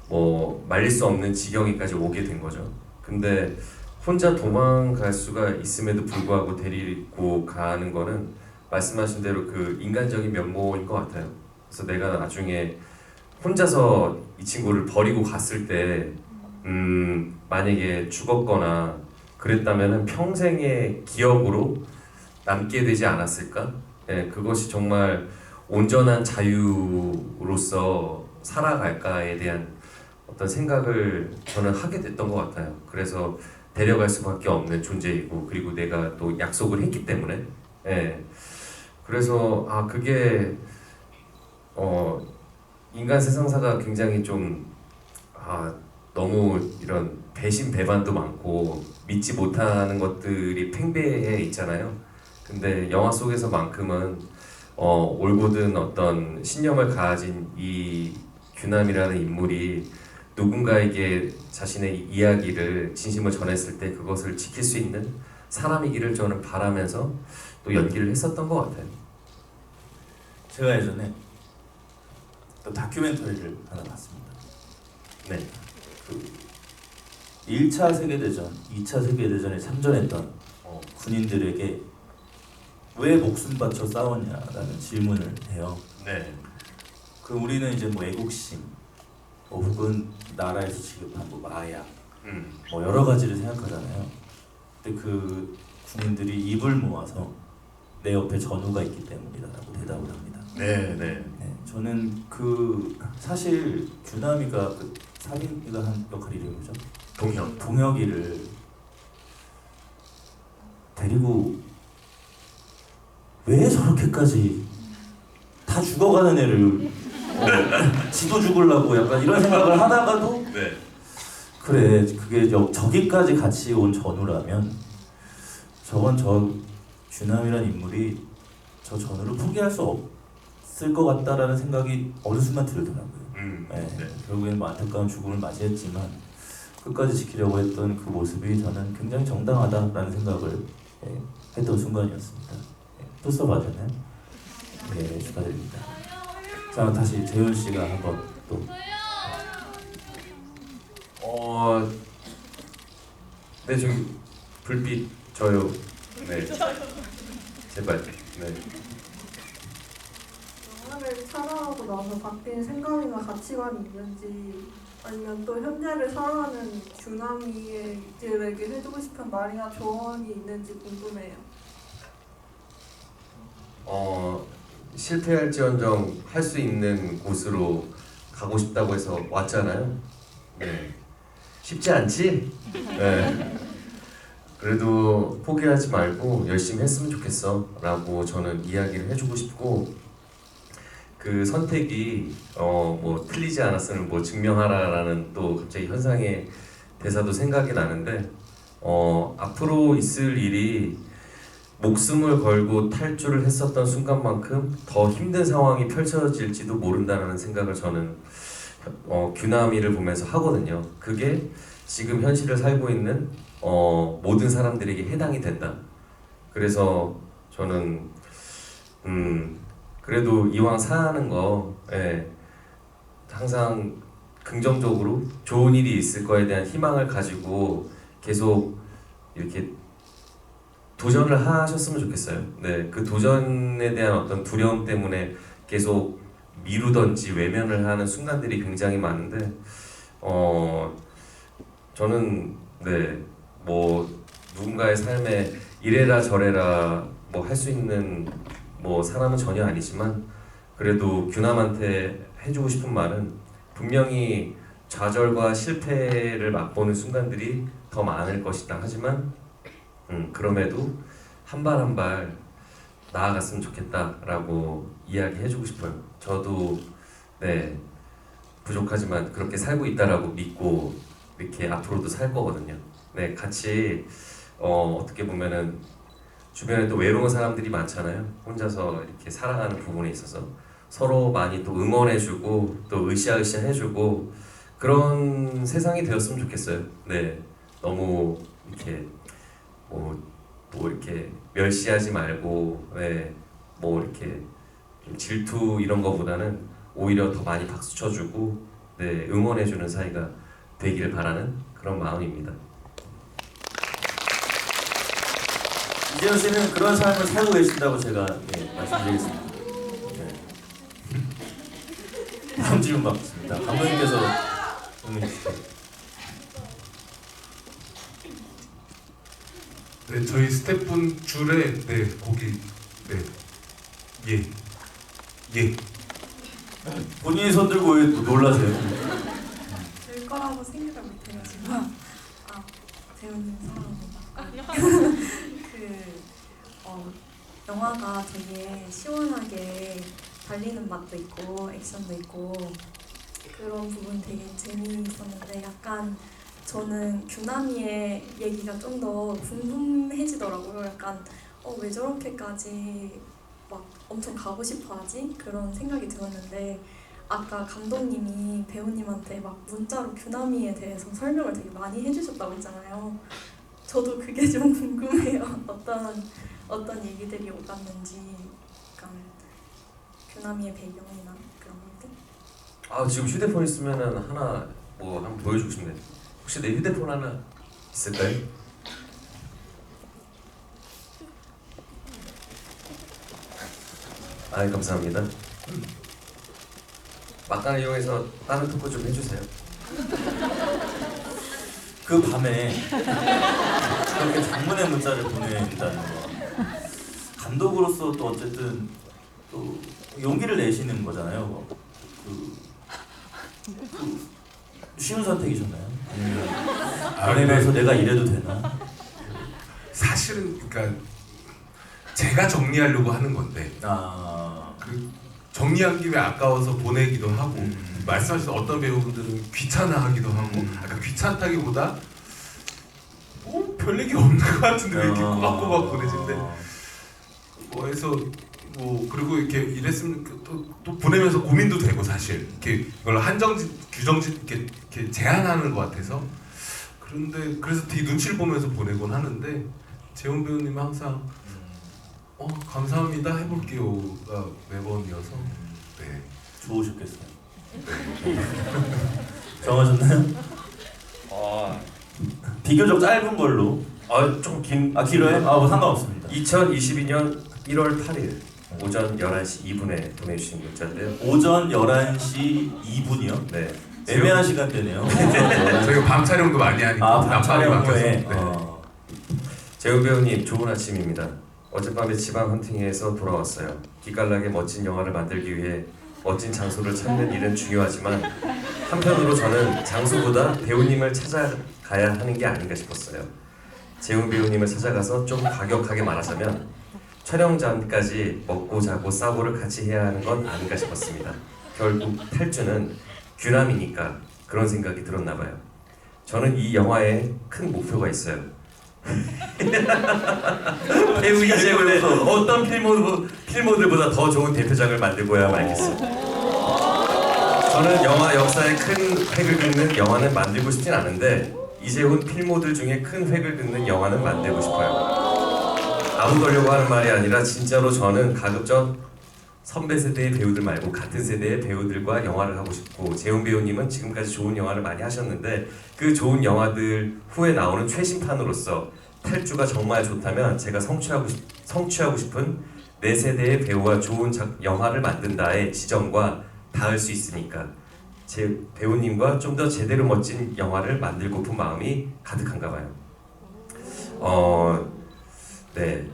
뭐 말릴 수 없는 지경에까지 오게 된 거죠. 근데 혼자 도망갈 수가 있음에도 불구하고 데리고 가는 거는 말씀하신 대로 그 인간적인 면모인 것 같아요. 그래서 내가 나중에 혼자서 이 친구를 버리고 갔을 때 만약에 죽었거나 그랬다면은 평생의 기억으로 남게 되지 않았을까? 예, 그것이 정말 온전한 자유로서 살아갈까에 대한 어떤 생각을 저는 하게 됐던 것 같아요. 그래서 데려갈 수밖에 없는 존재이고, 그리고 내가 또 약속을 했기 때문에, 예. 그래서 그게 인간 세상사가 굉장히 좀 너무 이런 배신 배반도 많고 믿지 못하는 것들이 팽배해 있잖아요. 근데 영화 속에서만큼은 올곧은 어떤 신념을 가진 이 규남이라는 인물이 누군가에게 자신의 이야기를 진심을 전했을 때 그것을 지킬 수 있는 사람이기를 저는 바라면서 또 연기를 했었던 것 같아요. 제가 예전에 또 다큐멘터리를 하나 봤습니다. 네. 그 1차 세계대전, 2차 세계대전에 참전했던 군인들에게 왜 목숨 바쳐 싸웠냐라는 질문을 해요. 네. 그 우리는 이제 뭐 애국심, 혹은 나라에서 지급한 뭐 마약, 뭐 여러 가지를 생각하잖아요. 근데 그 군인들이 입을 모아서 내 옆에 전우가 있기 때문이다라고 대답을 합니다. 네, 네. 네, 저는 그 사실 규남이가 그 살인이가 한 역할이 이름이 뭐죠? 동혁이를 데리고 왜 저렇게까지 다 죽어가는 애를 지도 죽으려고 약간 이런 생각을 하다가도 네. 그래 그게 저기까지 같이 온 전우라면 저건 저 규남이란 인물이 저 전우를 포기할 수 않았을 것 같다라는 생각이 어느 순간 들더라고요. 네, 네. 결국에는 뭐 안타까운 죽음을 맞이했지만 끝까지 지키려고 했던 그 모습이 저는 굉장히 정당하다라는 생각을 했던 순간이었습니다. 또 써봐주나요? 네, 축하드립니다. 자, 다시 재훈 씨가 한번 또. 네, 저기 불빛 저요. 네. 제발. 네. 영화를 촬영하고 나서 바뀐 생각이나 가치관이 있는지 아니면 또 현재를 살아가는 규남이들에게 해주고 싶은 말이나 조언이 있는지 궁금해요. 실패할지언정 할 수 있는 곳으로 가고 싶다고 해서 왔잖아요. 네. 쉽지 않지? 네. 그래도 포기하지 말고 열심히 했으면 좋겠어 라고 저는 이야기를 해주고 싶고, 그 선택이 뭐 틀리지 않았음을 뭐 증명하라라는 또 갑자기 현상의 대사도 생각이 나는데, 앞으로 있을 일이 목숨을 걸고 탈주를 했었던 순간만큼 더 힘든 상황이 펼쳐질지도 모른다는 생각을 저는 규남이를 보면서 하거든요. 그게 지금 현실을 살고 있는 모든 사람들에게 해당이 된다. 그래서 저는 그래도 이왕 사는 거 항상 긍정적으로 좋은 일이 있을 거에 대한 희망을 가지고 계속 이렇게 도전을 하셨으면 좋겠어요. 네, 그 도전에 대한 어떤 두려움 때문에 계속 미루던지 외면을 하는 순간들이 굉장히 많은데, 저는 뭐 누군가의 삶에 이래라 저래라 뭐 할 수 있는 뭐 사람은 전혀 아니지만, 그래도 규남한테 해주고 싶은 말은 분명히 좌절과 실패를 맛보는 순간들이 더 많을 것이다. 하지만 그럼에도 한 발 한 발 나아갔으면 좋겠다라고 이야기해주고 싶어요. 저도 부족하지만 그렇게 살고 있다라고 믿고 이렇게 앞으로도 살 거거든요. 네, 같이 어떻게 보면은 주변에 또 외로운 사람들이 많잖아요. 혼자서 이렇게 살아가는 부분에 있어서 서로 많이 또 응원해주고 또 으쌰으쌰 해주고 그런 세상이 되었으면 좋겠어요. 네, 너무 이렇게 뭐 이렇게 멸시하지 말고 뭐 이렇게 좀 질투 이런 거보다는 오히려 더 많이 박수 쳐주고 응원해주는 사이가 되길 바라는 그런 마음입니다. 이재훈 씨는 그런 삶을 살고 계신다고 제가 말씀드리겠습니다. 다음 질문 받겠습니다. 감독님께서 질문해 주시죠. 네, 저희 스태프분 줄에 거기 예. 본인이 손 들고 왜 놀라세요? 될 거라고 생각을 못해가지고. 재훈님 사랑합니다. 영화가 되게 시원하게 달리는 맛도 있고 액션도 있고 그런 부분 되게 재미있었는데, 약간 저는 규남이의 얘기가 좀 더 궁금해지더라고요. 약간 왜 저렇게까지 막 엄청 가고 싶어하지? 그런 생각이 들었는데, 아까 감독님이 배우님한테 막 문자로 규남이에 대해서 설명을 되게 많이 해주셨다고 했잖아요. 저도 그게 좀 궁금해요. 어떤 얘기들이 오갔는지, 약간 규남이의 배경이나 그런 것들. 지금 휴대폰 있으면은 하나 뭐 한번 보여주고 싶네요. 혹시 내 휴대폰 하나 있을까요? 감사합니다. 막간을 이용해서 다른 토크 좀 해주세요. 그 밤에 그렇게 장문의 문자를 보낸다는 거, 감독으로서 또 어쨌든 또 용기를 내시는 거잖아요. 쉬운 선택이셨나요? 아니면 보내면서 내가 이래도 되나? 사실은 그러니까 제가 정리하려고 하는 건데 정리한 김에 아까워서 보내기도 하고, 말씀하신 어떤 배우분들은 귀찮아하기도 하고, 약간 귀찮다기보다 별 얘기 없는 것 같은데 왜 이렇게 꼬박꼬박 보내신데, 해서 뭐 그리고 이렇게 이랬으면 또 보내면서 고민도 되고 사실 이렇게 이걸 규정짓 이렇게 제한하는 것 같아서 그런데 그래서 되게 눈치를 보면서 보내곤 하는데 재훈 배우님은 항상 감사합니다 해볼게요가 매번이어서 네. 좋으셨겠어요. 정하셨나요? 비교적 짧은 걸로. 좀 긴. 길어요? 뭐 상관없습니다. 2022년 1월 8일 오전 11시 2분에 보내주신 문자인데요. 오전 11시 2분이요? 네. 애매한 시간대네요. 저희가 밤 촬영도 많이 하니까 밤 촬영 후에. 재훈 배우님 좋은 아침입니다. 어젯밤에 지방 헌팅에서 돌아왔어요. 기깔나게 멋진 영화를 만들기 위해 멋진 장소를 찾는 일은 중요하지만 한편으로 저는 장소보다 배우님을 찾아가야 하는 게 아닌가 싶었어요. 재훈 배우님을 찾아가서 좀 과격하게 말하자면 촬영 전까지 먹고 자고 싸보를 같이 해야 하는 건 아닌가 싶었습니다. 결국 탈주는 규남이니까 그런 생각이 들었나 봐요. 저는 이 영화에 큰 목표가 있어요. 배우 이재훈의 어떤 필모들보다 더 좋은 대표작을 만들고야 말겠어. 저는 영화 역사에 큰 획을 긋는 영화는 만들고 싶진 않은데 이재훈 필모들 중에 큰 획을 긋는 영화는 만들고 싶어요. 아무더려고 하는 말이 아니라 진짜로 저는 가급적 선배 세대의 배우들 말고 같은 세대의 배우들과 영화를 하고 싶고 재훈 배우님은 지금까지 좋은 영화를 많이 하셨는데 그 좋은 영화들 후에 나오는 최신판으로서 탈주가 정말 좋다면 제가 성취하고 싶은 내 세대의 배우와 좋은 영화를 만든다의 지점과 닿을 수 있으니까 제 배우님과 좀 더 제대로 멋진 영화를 만들고픈 마음이 가득한가 봐요. 네.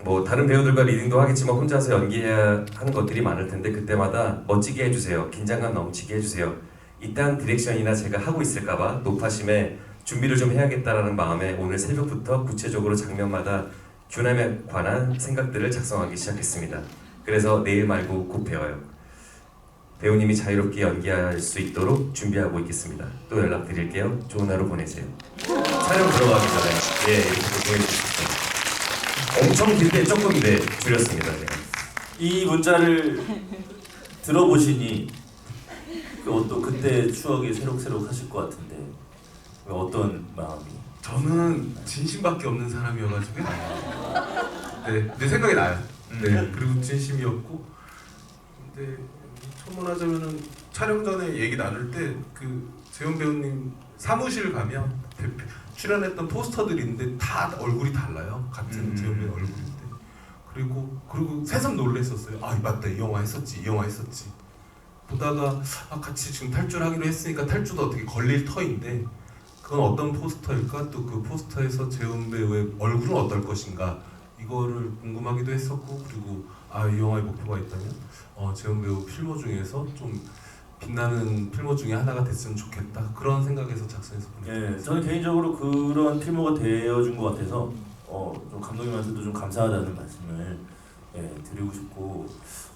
뭐 다른 배우들과 리딩도 하겠지만 혼자서 연기해야 하는 것들이 많을 텐데 그때마다 멋지게 해주세요. 긴장감 넘치게 해주세요. 이딴 디렉션이나 제가 하고 있을까봐 높아심에 준비를 좀 해야겠다라는 마음에 오늘 새벽부터 구체적으로 장면마다 규남에 관한 생각들을 작성하기 시작했습니다. 그래서 내일 말고 곧 배워요. 배우님이 자유롭게 연기할 수 있도록 준비하고 있겠습니다. 또 연락드릴게요. 좋은 하루 보내세요. 촬영 들어가기 전에 이렇게 보내주셨어요. 엄청 긴데 조금 줄였습니다. 제가. 이 문자를 들어보시니 또 그때 추억이 새록새록 하실 것 같은데 어떤 마음이? 저는 진심밖에 없는 사람이어가지고 네, 내 생각이 나요. 네, 그리고 진심이었고 근데 첨언하자면은 촬영 전에 얘기 나눌 때 그 재훈 배우님 사무실 가면 출연했던 포스터들이 있는데 다 얼굴이 달라요. 같은 재훈 배우 얼굴인데 그리고 새삼 놀랬었어요. 아 맞다 이 영화 했었지 보다가 같이 지금 탈주를 하기로 했으니까 탈주도 어떻게 걸릴 터인데 그건 어떤 포스터일까? 또 그 포스터에서 재훈 배우의 얼굴은 어떨 것인가? 이거를 궁금하기도 했었고 그리고 이 영화의 목표가 있다면 재훈 배우 필모 중에서 좀 빛나는 필모 중에 하나가 됐으면 좋겠다 그런 생각에서 작성해서 보냈어요. 예, 저는 개인적으로 그런 필모가 되어준 것 같아서 좀 감독님한테도 좀 감사하다는 말씀을 드리고 싶고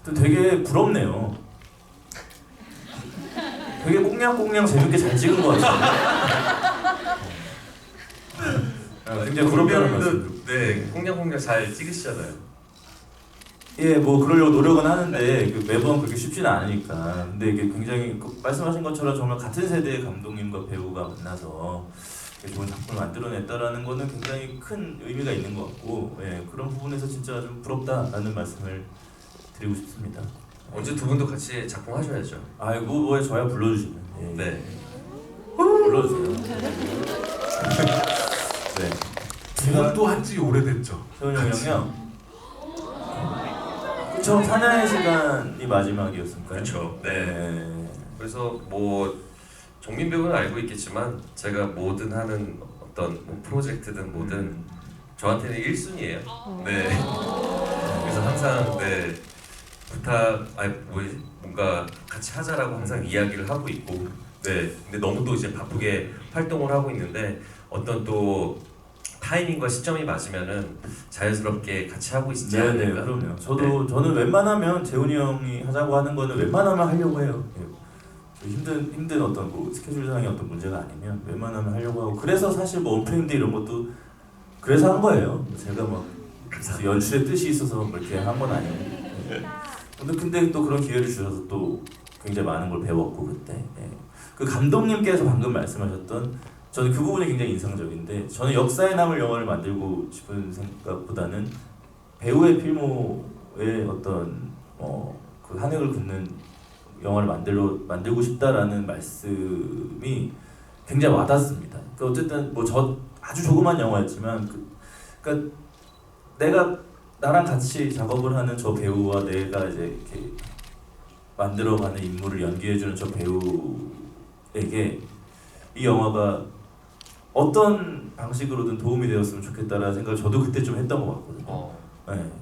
또 되게 부럽네요. 되게 꽁냥꽁냥 재밌게 잘 찍은 것 같아요. 굉장히 부럽다는 말씀. 네, 꽁냥꽁냥 잘 찍으시잖아요. 예, 뭐 그러려고 노력은 하는데 매번 그렇게 쉽지는 않으니까. 근데 이게 굉장히 말씀하신 것처럼 정말 같은 세대의 감독님과 배우가 만나서 좋은 작품을 만들어냈다라는 거는 굉장히 큰 의미가 있는 것 같고, 그런 부분에서 진짜 좀 부럽다라는 말씀을 드리고 싶습니다. 언제 두 분도 같이 작품 하셔야죠. 아이고 뭐에 저야 불러주시면. 네. 불러주세요. 네. 이것도 한지 오래됐죠. 세훈이 형이요. 처음 사냥의 시간이 마지막이었을까요? 그렇죠. 네. 그래서 뭐 정민 배우는 알고 있겠지만 제가 뭐든 하는 어떤 프로젝트든 뭐든 저한테는 1순위예요. 네. 그래서 항상 뭔가 같이 하자라고 항상 이야기를 하고 있고 근데 너무 또 이제 바쁘게 활동을 하고 있는데 어떤 또 타이밍과 시점이 맞으면은 자연스럽게 같이 하고 있지 않을까? 그럼요. 저는 웬만하면 재훈이 형이 하자고 하는 거는 웬만하면 하려고 해요. 힘든 어떤 스케줄상의 어떤 문제가 아니면 웬만하면 하려고 하고 그래서 사실 뭐 온프레임드 이런 것도 그래서 한 거예요. 제가 막 연출의 뜻이 있어서 그렇게 한 건 아니에요. 네. 근데 또 그런 기회를 주셔서 또 굉장히 많은 걸 배웠고 그때. 예. 그 감독님께서 방금 말씀하셨던 저는 그 부분이 굉장히 인상적인데 저는 역사에 남을 영화를 만들고 싶은 생각보다는 배우의 필모의 어떤 그 한 획을 긋는 영화를 만들고 싶다라는 말씀이 굉장히 와닿습니다. 그러니까 어쨌든 뭐 저 아주 조그만 영화였지만 그러니까 나랑 같이 작업을 하는 저 배우와 내가 이제 이렇게 만들어가는 인물을 연기해주는 저 배우에게 이 영화가 어떤 방식으로든 도움이 되었으면 좋겠다라는 생각을 저도 그때 좀 했던 것 같거든요. 네.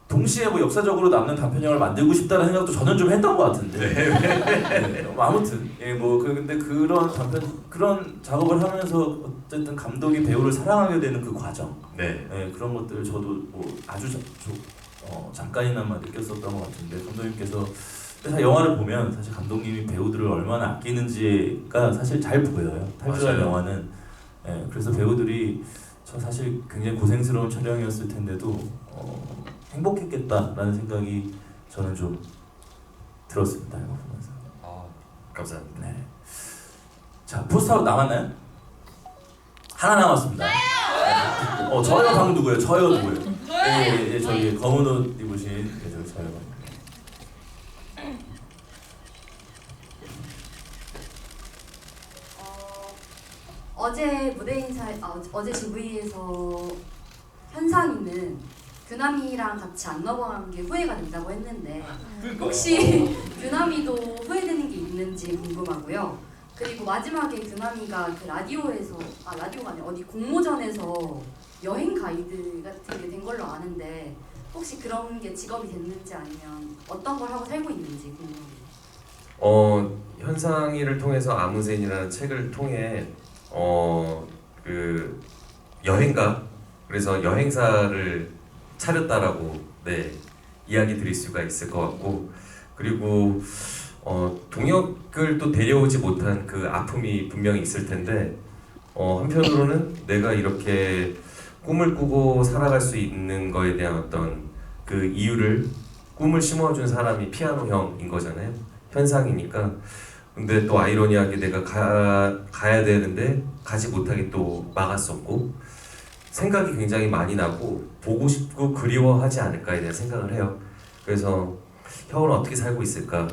동시에 뭐 역사적으로 남는 단편 영화를 만들고 싶다는 생각도 저는 좀 했던 것 같은데. 네. 뭐 아무튼 근데 그런 작업을 하면서 어쨌든 감독이 배우를 사랑하게 되는 그 과정. 네. 그런 것들을 저도 뭐 아주 잠깐이나마 느꼈었던 것 같은데 감독님께서 영화를 보면 사실 감독님이 배우들을 얼마나 아끼는지가 사실 잘 보여요. 탈주한 영화는. 그래서 배우들이 저 사실 굉장히 고생스러운 촬영이었을 텐데도 행복했겠다라는 생각이 저는 좀 들었습니다. 이거 보면서. 감사합니다. 네. 자, 포스터 남았나요? 하나 남았습니다. 저요 방금 누구예요? 저요 누구예요? 예, 저기 검은 옷 입으신 저기 저요. 어제 무대 인사 어제 GV에서 현상이는 규남이랑 같이 안 넘어간 게 후회가 된다고 했는데 혹시 규남이도 후회되는 게 있는지 궁금하고요. 그리고 마지막에 규남이가 그 라디오가 아니라 어디 공모전에서 여행 가이드 같은 게 된 걸로 아는데 혹시 그런 게 직업이 됐는지 아니면 어떤 걸 하고 살고 있는지 궁금합니다. 현상이를 통해서 아무센이라는 책을 통해 그 여행가 그래서 여행사를 차렸다라고 이야기 드릴 수가 있을 것 같고 그리고 동혁을 또 데려오지 못한 그 아픔이 분명히 있을 텐데 한편으로는 내가 이렇게 꿈을 꾸고 살아갈 수 있는 거에 대한 어떤 그 이유를 꿈을 심어준 사람이 피아노 형인 거잖아요. 현상이니까. 근데 또 아이러니하게 내가 가야 되는데 가지 못하게 또 막았었고 생각이 굉장히 많이 나고 보고 싶고 그리워하지 않을까에 대한 생각을 해요. 그래서 형은 어떻게 살고 있을까?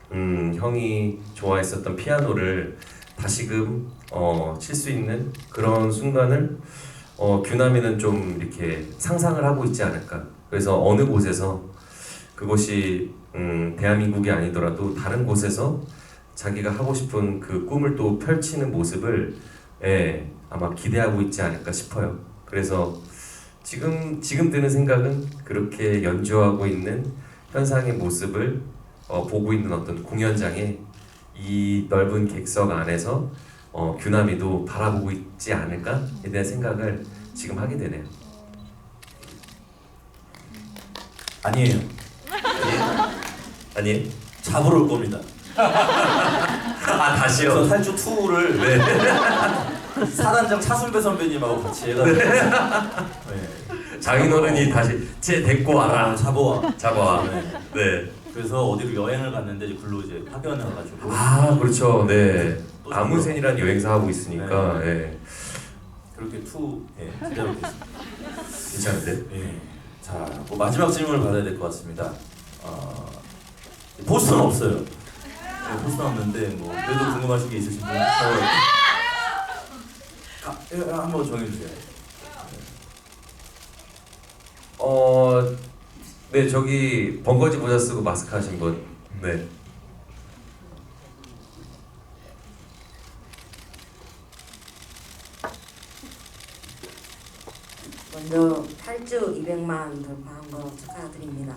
형이 좋아했었던 피아노를 다시금 칠 수 있는 그런 순간을 규남이는 좀 이렇게 상상을 하고 있지 않을까. 그래서 어느 곳에서 그것이 대한민국이 아니더라도 다른 곳에서 자기가 하고 싶은 그 꿈을 또 펼치는 모습을 아마 기대하고 있지 않을까 싶어요. 그래서 지금 드는 생각은 그렇게 연주하고 있는 현상의 모습을 보고 있는 어떤 공연장에 이 넓은 객석 안에서 규남이도 바라보고 있지 않을까에 대한 생각을 지금 하게 되네요. 아니에요. 아니에요? 잡으러 올 겁니다. 다시요? 그래서 탈주 2를 사단장 차순배 선배님하고 같이 해가지고 장인어른이 다시 쟤 데리고 와라. 잡아와. 네. 그래서 어디로 여행을 갔는데 이제 글로 이제 파견을 와가지고 그렇죠. 네. 또 아무센이라는 여행사 하고 있으니까. 네. 그렇게 기대하고 있습니다. 괜찮은데? 자, 뭐 마지막 질문을 받아야 될 것 같습니다. 포스터는 없어요. 포스터 없는데 뭐 그래도 궁금하신 게 있으신 분 한번 정해주세요. 네, 저기 번거지 모자 쓰고 마스크 하신 분. 네. 먼저 탈주 200만 돌파한 거 축하드립니다.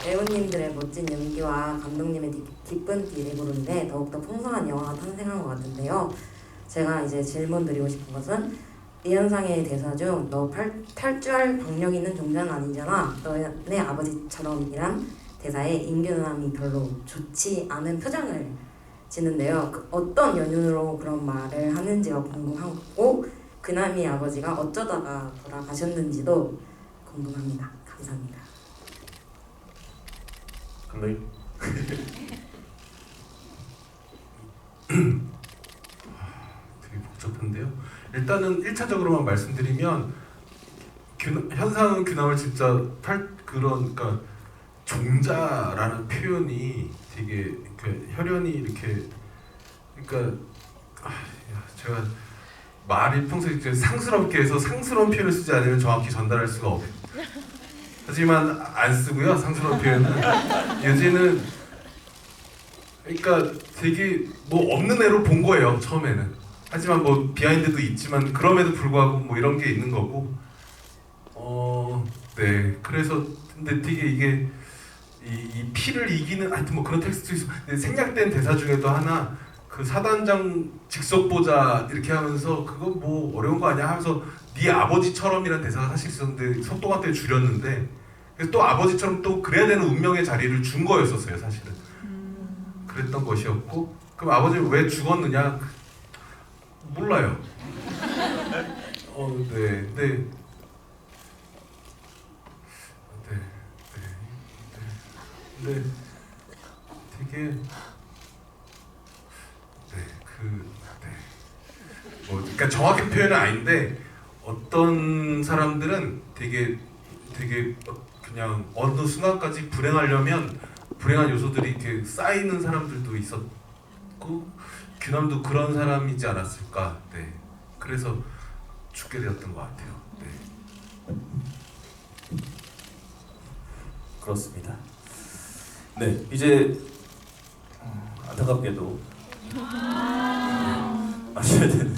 배우님들의 멋진 연기와 감독님의 기쁜 디리브로인데 더욱더 풍성한 영화가 탄생한 것 같은데요. 제가 이제 질문 드리고 싶은 것은 이현상의 대사 중 너 탈주할 박력 있는 종자는 아니잖아. 너네 아버지처럼이란 대사에 임규남이 별로 좋지 않은 표정을 이어지는데요. 어떤 연유로 그런 말을 하는지가 궁금하고 그나미 아버지가 어쩌다가 돌아가셨는지도 궁금합니다. 감사합니다. 감독님. 되게 복잡한데요. 일단은 1차적으로만 말씀드리면 현상은 규남을 진짜 그러니까 종자라는 표현이 되게 혈연이 이렇게 그러니까 제가 말이 평소에 이렇게 상스럽게 해서 상스러운 표현을 쓰지 않으면 정확히 전달할 수가 없어요. 하지만 안 쓰고요. 상스러운 표현은 예지는 그러니까 되게 뭐 없는 애로 본 거예요 처음에는. 하지만 뭐 비하인드도 있지만 그럼에도 불구하고 뭐 이런 게 있는 거고 네 그래서 근데 되게 이게 이 피를 이기는 하여튼 뭐 그런 텍스트 있어. 근데 생략된 대사 중에도 하나 그 사단장 직속보자 이렇게 하면서 그거 뭐 어려운 거 아니야 하면서 네 아버지처럼이라는 대사가 사실 있었는데 속도가 때 줄였는데 그래서 또 아버지처럼 또 그래야 되는 운명의 자리를 준 거였었어요 사실은. 그랬던 것이었고 그럼 아버지는 왜 죽었느냐 몰라요. 네 되게 뭐 그러니까 정확한 표현은 아닌데 어떤 사람들은 되게 그냥 어느 순간까지 불행하려면 불행한 요소들이 이렇게 쌓이는 사람들도 있었고 규남도 그런 사람이지 않았을까. 네 그래서 죽게 되었던 것 같아요. 네. 그렇습니다. 네, 이제 안타깝게도 마셔야 되는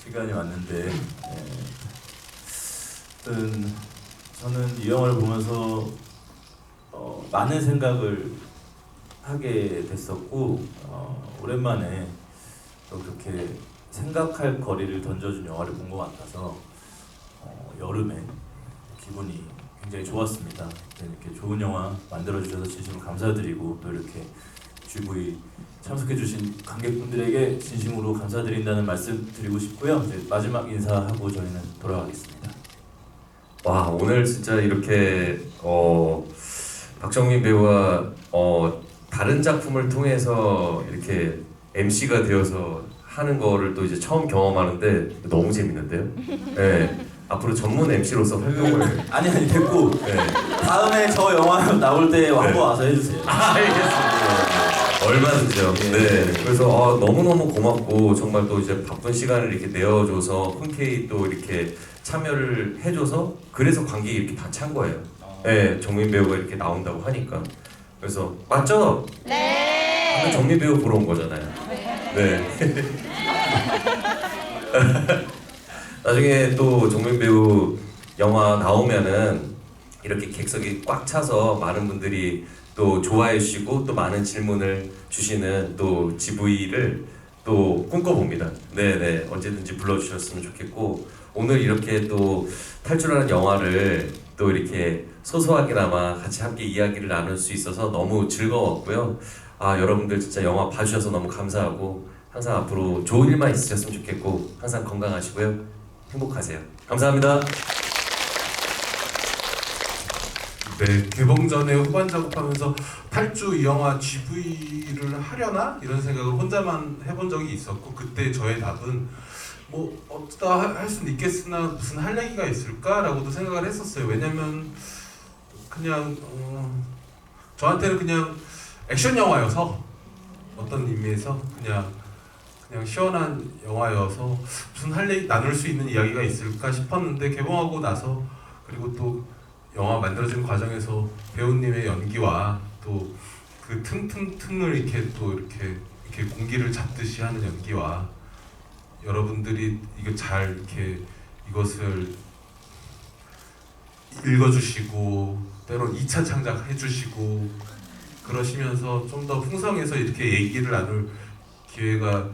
시간이 왔는데 저는 이 영화를 보면서 많은 생각을 하게 됐었고 오랜만에 또 그렇게 생각할 거리를 던져준 영화를 본 것 같아서 여름에 기분이 굉장히 좋았습니다. 이렇게 좋은 영화 만들어주셔서 진심으로 감사드리고 또 이렇게 GV 참석해주신 관객분들에게 진심으로 감사드린다는 말씀 드리고 싶고요. 이제 마지막 인사하고 저희는 돌아가겠습니다. 와 오늘 진짜 이렇게 박정민 배우와 다른 작품을 통해서 이렇게 MC가 되어서 하는 거를 또 이제 처음 경험하는데 너무 재밌는데요. 네. 앞으로 전문 MC로서 활동을 아니 됐고 네. 다음에 저 영화 나올 때 한번 와서 해주세요. 알겠습니다. 얼마든지요. 네. 그래서 너무너무 고맙고 정말 또 이제 바쁜 시간을 이렇게 내어줘서 흔쾌히 또 이렇게 참여를 해줘서 그래서 관객이 이렇게 다 찬 거예요. 네, 정민 배우가 이렇게 나온다고 하니까. 그래서 맞죠? 네. 정민 배우 보러 온 거잖아요. 네. 나중에 또 정민 배우 영화 나오면은 이렇게 객석이 꽉 차서 많은 분들이 또 좋아해 주시고 또 많은 질문을 주시는 또 GV를 또 꿈꿔봅니다. 네네 언제든지 불러주셨으면 좋겠고 오늘 이렇게 또 탈출하는 영화를 또 이렇게 소소하게나마 같이 함께 이야기를 나눌 수 있어서 너무 즐거웠고요. 여러분들 진짜 영화 봐주셔서 너무 감사하고 항상 앞으로 좋은 일만 있으셨으면 좋겠고 항상 건강하시고요. 행복하세요. 감사합니다. 네, 개봉 전에 후반 작업하면서 탈주 이 영화 GV를 하려나? 이런 생각을 혼자만 해본 적이 있었고 그때 저의 답은 뭐 어쩌다 할 수는 있겠으나 무슨 할 얘기가 있을까라고도 생각을 했었어요. 왜냐면 그냥 저한테는 그냥 액션 영화여서 어떤 의미에서 그냥 시원한 영화여서 무슨 할 얘기 나눌 수 있는 이야기가 있을까 싶었는데 개봉하고 나서 그리고 또 영화 만들어지는 과정에서 배우님의 연기와 또 그 틈을 이렇게 공기를 잡듯이 하는 연기와 여러분들이 이거 잘 이렇게 이것을 읽어주시고 때론 2차 창작해주시고 그러시면서 좀 더 풍성해서 이렇게 얘기를 나눌 기회가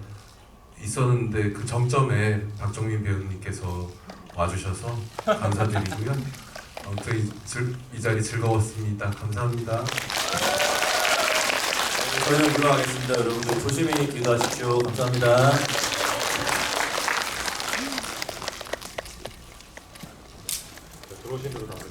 있었는데 그 정점에 박정민 배우님께서 와주셔서 감사드리고요. 아무튼 이 자리 즐거웠습니다. 감사합니다. 저희는 물러가겠습니다. 여러분들 조심히 기도하십시오. 감사합니다. 들어오신 대로 나와요.